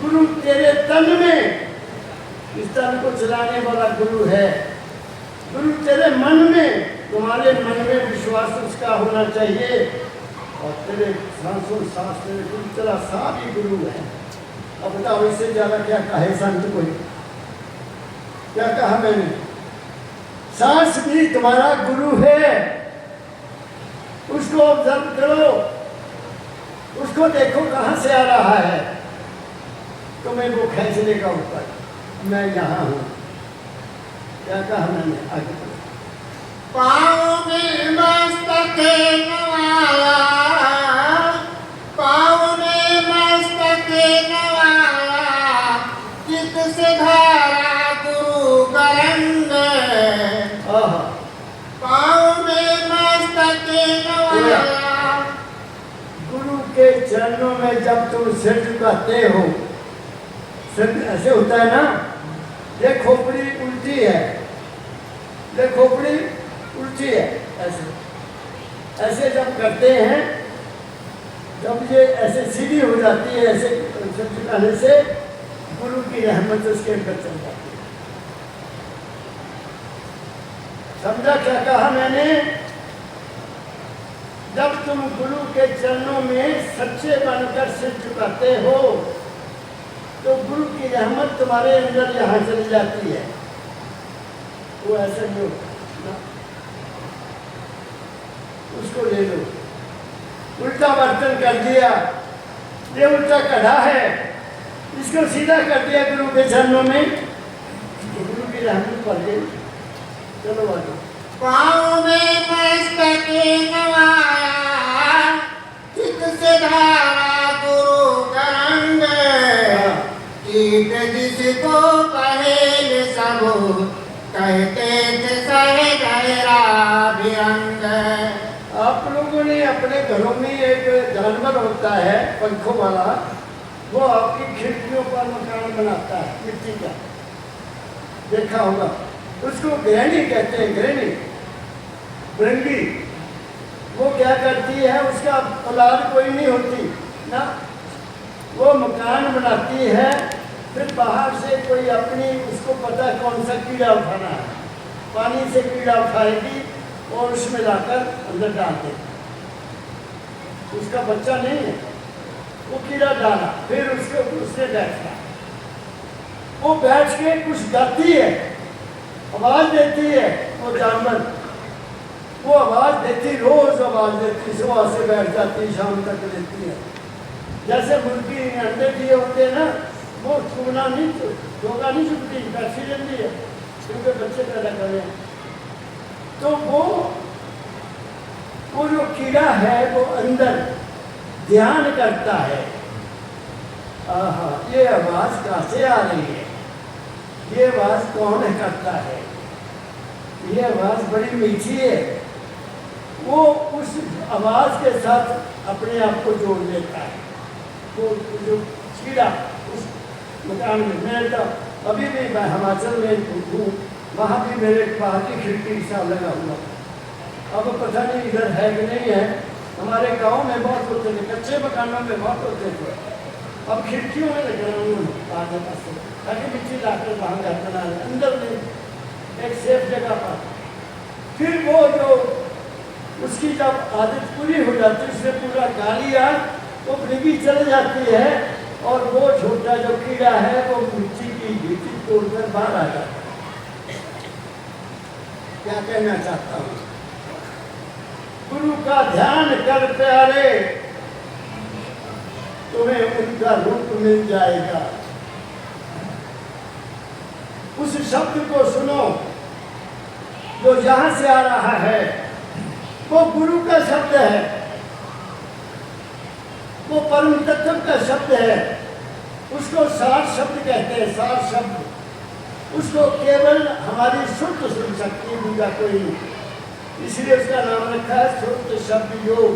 गुरु तेरे तन में, इस तन को चलाने वाला गुरु है। गुरु तेरे मन में, तुम्हारे मन में विश्वास उसका होना चाहिए, और तेरे सांसों सांस तेरे गुरु तेरा सारी गुरु है। अब बताओ इससे ज्यादा क्या कहे संत कोई? क्या कहा मैंने? सांस भी तुम्हारा गुरु है, उसको ऑब्जर्व करो, उसको देखो कहाँ से आ रहा है, तुम्हें वो खींचने का ऊपर, मैं यहाँ हूँ। क्या कहा मैंने? आगे पाँव में मस्तक नवाया, पाँव में मस्तक नवाया, चित से धारा गुरु का रंग। पाँव में मस्तक नवाया। गुरु के चरणों में जब तुम सिर झुकाते हो, सिर ऐसे होता है ना, ये खोपड़ी उल्टी है, ये खोपड़ी उल्टी है, ऐसे ऐसे जब करते हैं, जब ये ऐसे सीधी हो जाती है, ऐसे सिर झुकाने से गुरु की रहमत उसके ऊपर चल जाती है। समझा क्या कहा मैंने? जब तुम गुरु के चरणों में सच्चे बनकर सिर झुकाते हो तो गुरु की रहमत तुम्हारे अंदर यहाँ चली जाती है। वो ऐसे लो ना, उसको ले लो। उल्टा बर्तन कर दिया, ये उल्टा कढ़ा है, इसको सीधा कर दिया गुरु के चरणों में, तो गुरु की रहमत पड़ गई। चलो आगे। पाँव में मस्तक नवाया, चित से धारा गुरु का रंग। कीट जिसको पहले सब कहते थे सहे गहरा भिरंग। आप लोगों ने अपने घरों में एक जानवर होता है पंखों वाला, वो आपकी खिड़कियों पर मकान बनाता है मिट्टी का, देखा होगा। उसको गृहिणी कहते हैं, गृहिणी, भृंगी। वो क्या करती है, उसका औलाद कोई नहीं होती ना, वो मकान बनाती है, फिर बाहर से कोई अपनी, उसको पता है कौन सा कीड़ा उठाना है, पानी से कीड़ा उठाएगी और उसमें लाकर अंदर डाल देगी। उसका बच्चा नहीं है, वो कीड़ा डाला, फिर उसने बैठा, वो बैठ के कुछ गाती है, आवाज देती है। वो जानवर वो आवाज देती, रोज आवाज देती, सुबह से बैठ जाती, शाम तक देती है। जैसे मुर्गी ने अंडे दिए होते हैं ना, वो छूना नहीं, होगा नहीं, छुट्टी पैसे लेती है क्योंकि बच्चे पैदा कर रहे हैं। तो वो जो कीड़ा है वो अंदर ध्यान करता है, आहा ये आवाज़ कहाँ से आ रही है, ये आवाज़ कौन करता है, ये आवाज़ बड़ी मीठी है। वो उस आवाज़ के साथ अपने आप को जोड़ लेता है। वो जो कीड़ा उस मकान में, मैं तो अभी भी मैं हिमाचल में हूँ, वहाँ भी मेरे बाहर की खिड़की के साथ लगा हुआ। अब पता नहीं इधर है कि नहीं है, हमारे गांव में बहुत होते थे, कच्चे मकानों में बहुत होते थे। अब खिड़कियों में लगे आगे पास ताकि मिट्टी लाकर वहाँ घर बना ले, अंदर में एक सेफ जगह पर। फिर वो जो उसकी जब आदत पूरी हो जाती है, उससे पूरा गालियाँ वो डिगी चल जाती है और वो छोटा जो कीड़ा है वो मिट्टी की गिट्टी तोड़कर बाहर आ जाता है। क्या कहना चाहता हूँ, गुरु का ध्यान कर प्यारे, तुम्हें उनका रूप मिल जाएगा। उस शब्द को सुनो जो यहां से आ रहा है, वो गुरु का शब्द है, वो परम तत्व का शब्द है। उसको सार शब्द कहते हैं, सार शब्द। उसको केवल हमारी शुद्ध सुन सकती है, दूसरा कोई नहीं, इसलिए उसका नाम रखा है शुद्ध शब्द योग।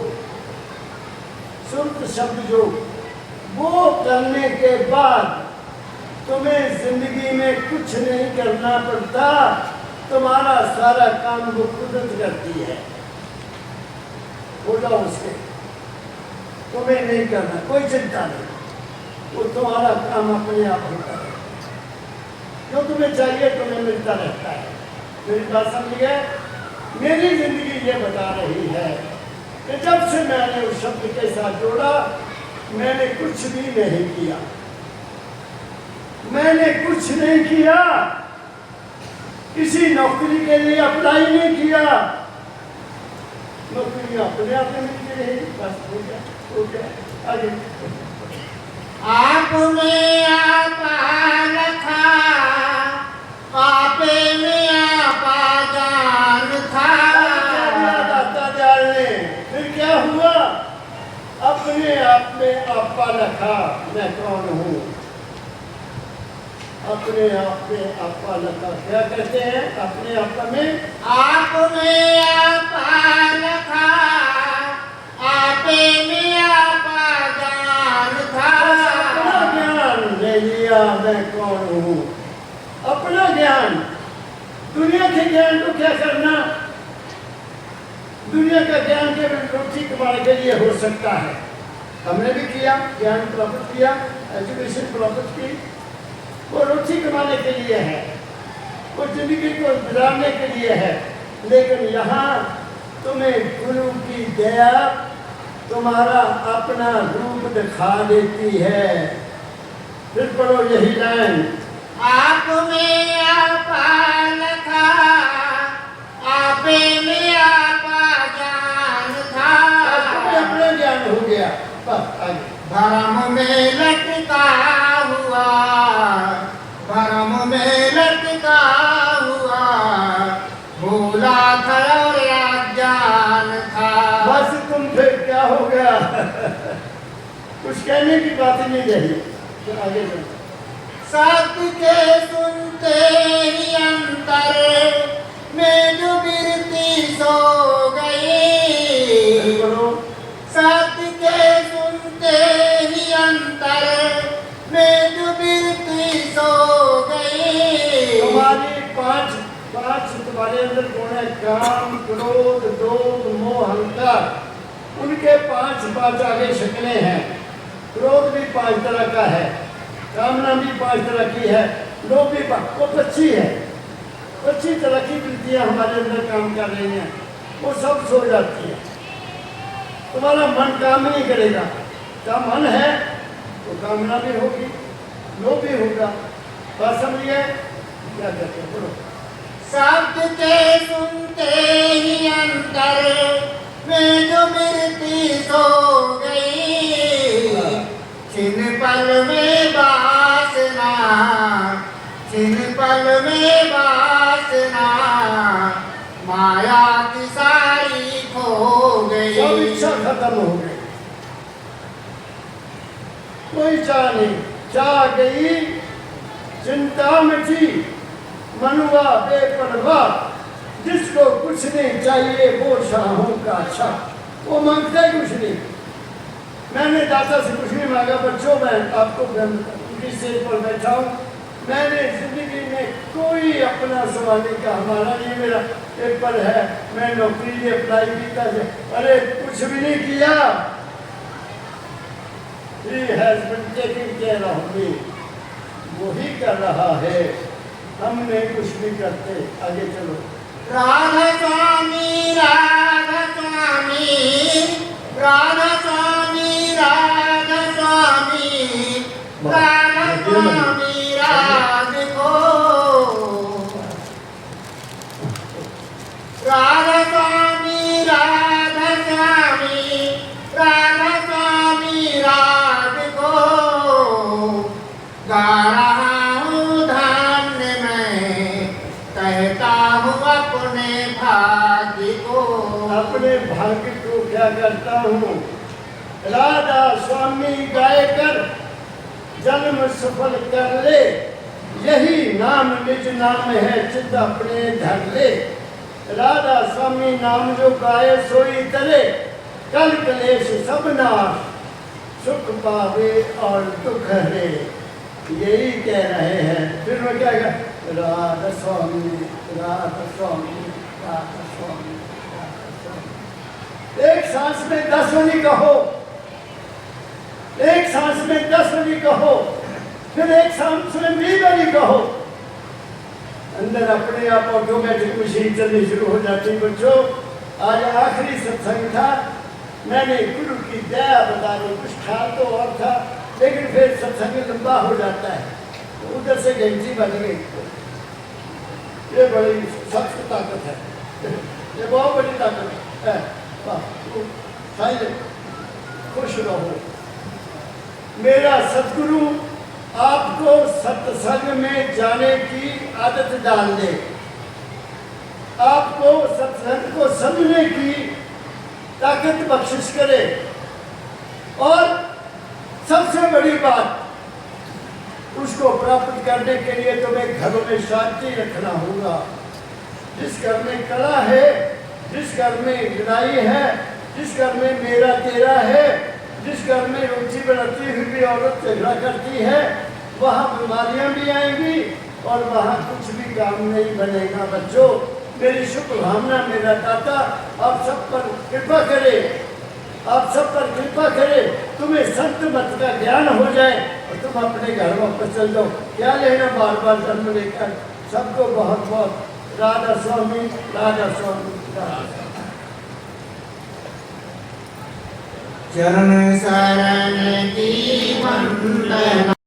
शुद्ध शब्द योग वो करने के बाद तुम्हें जिंदगी में कुछ नहीं करना पड़ता, तुम्हारा सारा काम वो कुदरत करती है। हो जाओ उसके, तुम्हें नहीं करना, कोई चिंता नहीं, वो तुम्हारा काम अपने आप होता है। जो तुम्हें चाहिए तुम्हें मिलता रहता है। मेरी बात समझिए, मेरी जिंदगी ये बता रही है कि जब से मैंने उस शब्द के साथ जोड़ा, मैंने कुछ भी नहीं किया, मैंने कुछ नहीं किया, किसी नौकरी के लिए अप्लाई नहीं किया, नौकरी अपने आप में मिलती रही, बस हो गया, हो गया। आगे आप में आपा रखा, आपे में आपा जान था। दाता दयाल ने फिर क्या हुआ, अपने आप में आपा रखा, मैं कौन हूँ, अपने आप में आपा रखा। क्या कहते हैं, अपने आप में आपा रखा, आपे में आपा जान था। अपना ज्ञान ले लिया, मैं कौन हूँ, अपना ज्ञान। दुनिया के ज्ञान को क्या करना, दुनिया का ज्ञान केवल रोटी कमाने के लिए हो सकता है। हमने भी किया, ज्ञान प्राप्त किया, एजुकेशन प्राप्त की, वो रोटी कमाने के लिए है, वो जिंदगी को गुजारने के लिए है। लेकिन यहाँ तुम्हें गुरु की दया तुम्हारा अपना रूप दिखा देती है। फिर पढ़ो यही लाइन, आप में आपा रखा, आपे में आपा जान था। अपना ज्ञान हो गया, बस आगे। भरम में लटका हुआ, भरम में लटका हुआ, भूला था और अज्ञान था। बस तुम फिर क्या हो गया कुछ कहने की बात ही नहीं रही। तो आगे चलो, सत्य के सुनते ही अंतर में जो बिरती सो गई। सत्य के सुनते ही अंतर में जो बिरती सो गई। तुम्हारी पांच तुम्हारे अंदर गुण है, काम, क्रोध, लोभ, मोह, अहंकार। उनके पांच आगे शक्लें हैं। क्रोध भी 5 तरह का है, कामना भी 5 तरह की है, लोभ भी वो 25 है। 25 तरह की वृत्तियां हमारे अंदर काम कर रही हैं, वो सब सो जाती है। तुम्हारा मन काम नहीं करेगा, का मन है तो कामना भी होगी, लोभ भी होगा। बात समझिए क्या कहते हैं, बोलो। शब्द के सुनते ही अंतर में जो बिरती सो गई। छिन पल में बास कोई चाह नहीं, चाह गई चिंता मिटी, मनुआ बेपरवाह, जिसको कुछ नहीं चाहिए वो शाहों का शाह, वो मांगता ही कुछ नहीं। मैंने दाता से कुछ नहीं मांगा। बच्चों, मैं आपको उनकी स्टेज पर बैठा हूँ, मैंने जिंदगी में कोई अपना सवाल नहीं कहा। हमारा ये मेरा पेपर है, मैं नौकरी लिए अप्लाई किया, अरे कुछ भी नहीं किया। He has been taking care of me, वो ही कर रहा है, हम नहीं कुछ भी करते। आगे चलो। राधा स्वामी राधा स्वामी राधा स्वामी राधा स्वामी राधा स्वामी राधा को राधा स्वामी राधा स्वामी राधा स्वामी राधा को गा रहा हूँ धन्य मैं, कहता हूँ अपने भाग्य को। अपने भाग्य को क्या करता हूँ? राधा स्वामी गाय कर जन्म सफल कर ले, यही नाम निज नाम है, चित्त अपने धर ले। राधा स्वामी नाम जो गाए सोई तरे, कल कलेश सब नाश, सुख पावे और दुख हरे, यही कह रहे हैं। फिर मैं क्या कह, राधा स्वामी राधा स्वामी राधा स्वामी राधा स्वामी। एक सांस में 10 वाली कहो, एक सांस में 10 वाली कहो, फिर एक सांस में 20 वाली कहो। अंदर अपने आप ऑटोमेटिक मशीन चलनी शुरू हो जाती। बच्चों, आज आखिरी सत्संग था, मैंने गुरु की दया बता दी। कुछ ख्याल तो और था, लेकिन फिर सत्संग लंबा हो जाता है, तो उधर से घंटी बन गई। ये बड़ी सख्त ताकत है, ये बहुत बड़ी ताकत है। खुश रहो। मेरा सतगुरु आपको सत्संग में जाने की आदत डाल दे, आपको सत्संग को समझने की ताकत बख्शिश करे। और सबसे बड़ी बात, उसको प्राप्त करने के लिए तुम्हें घरों में शांति रखना होगा। जिस घर में कला है, जिस घर में लड़ाई है, जिस घर में मेरा तेरा है, जिस घर में रोटी बनाती हुई भी औरत झगड़ा करती है, वहाँ बीमारियाँ भी आएंगी और वहाँ कुछ भी काम नहीं बनेगा। बच्चों, मेरी शुभकामना, मेरा दाता आप सब पर कृपा करे, आप सब पर कृपा करे, तुम्हें संत मत का ज्ञान हो जाए और तुम अपने घर वापस चल जाओ। क्या लेना बार बार जन्म लेकर। सबको बहुत बहुत राधा स्वामी राधा स्वामी राधा स्वामी। चरण शरण की वंदना।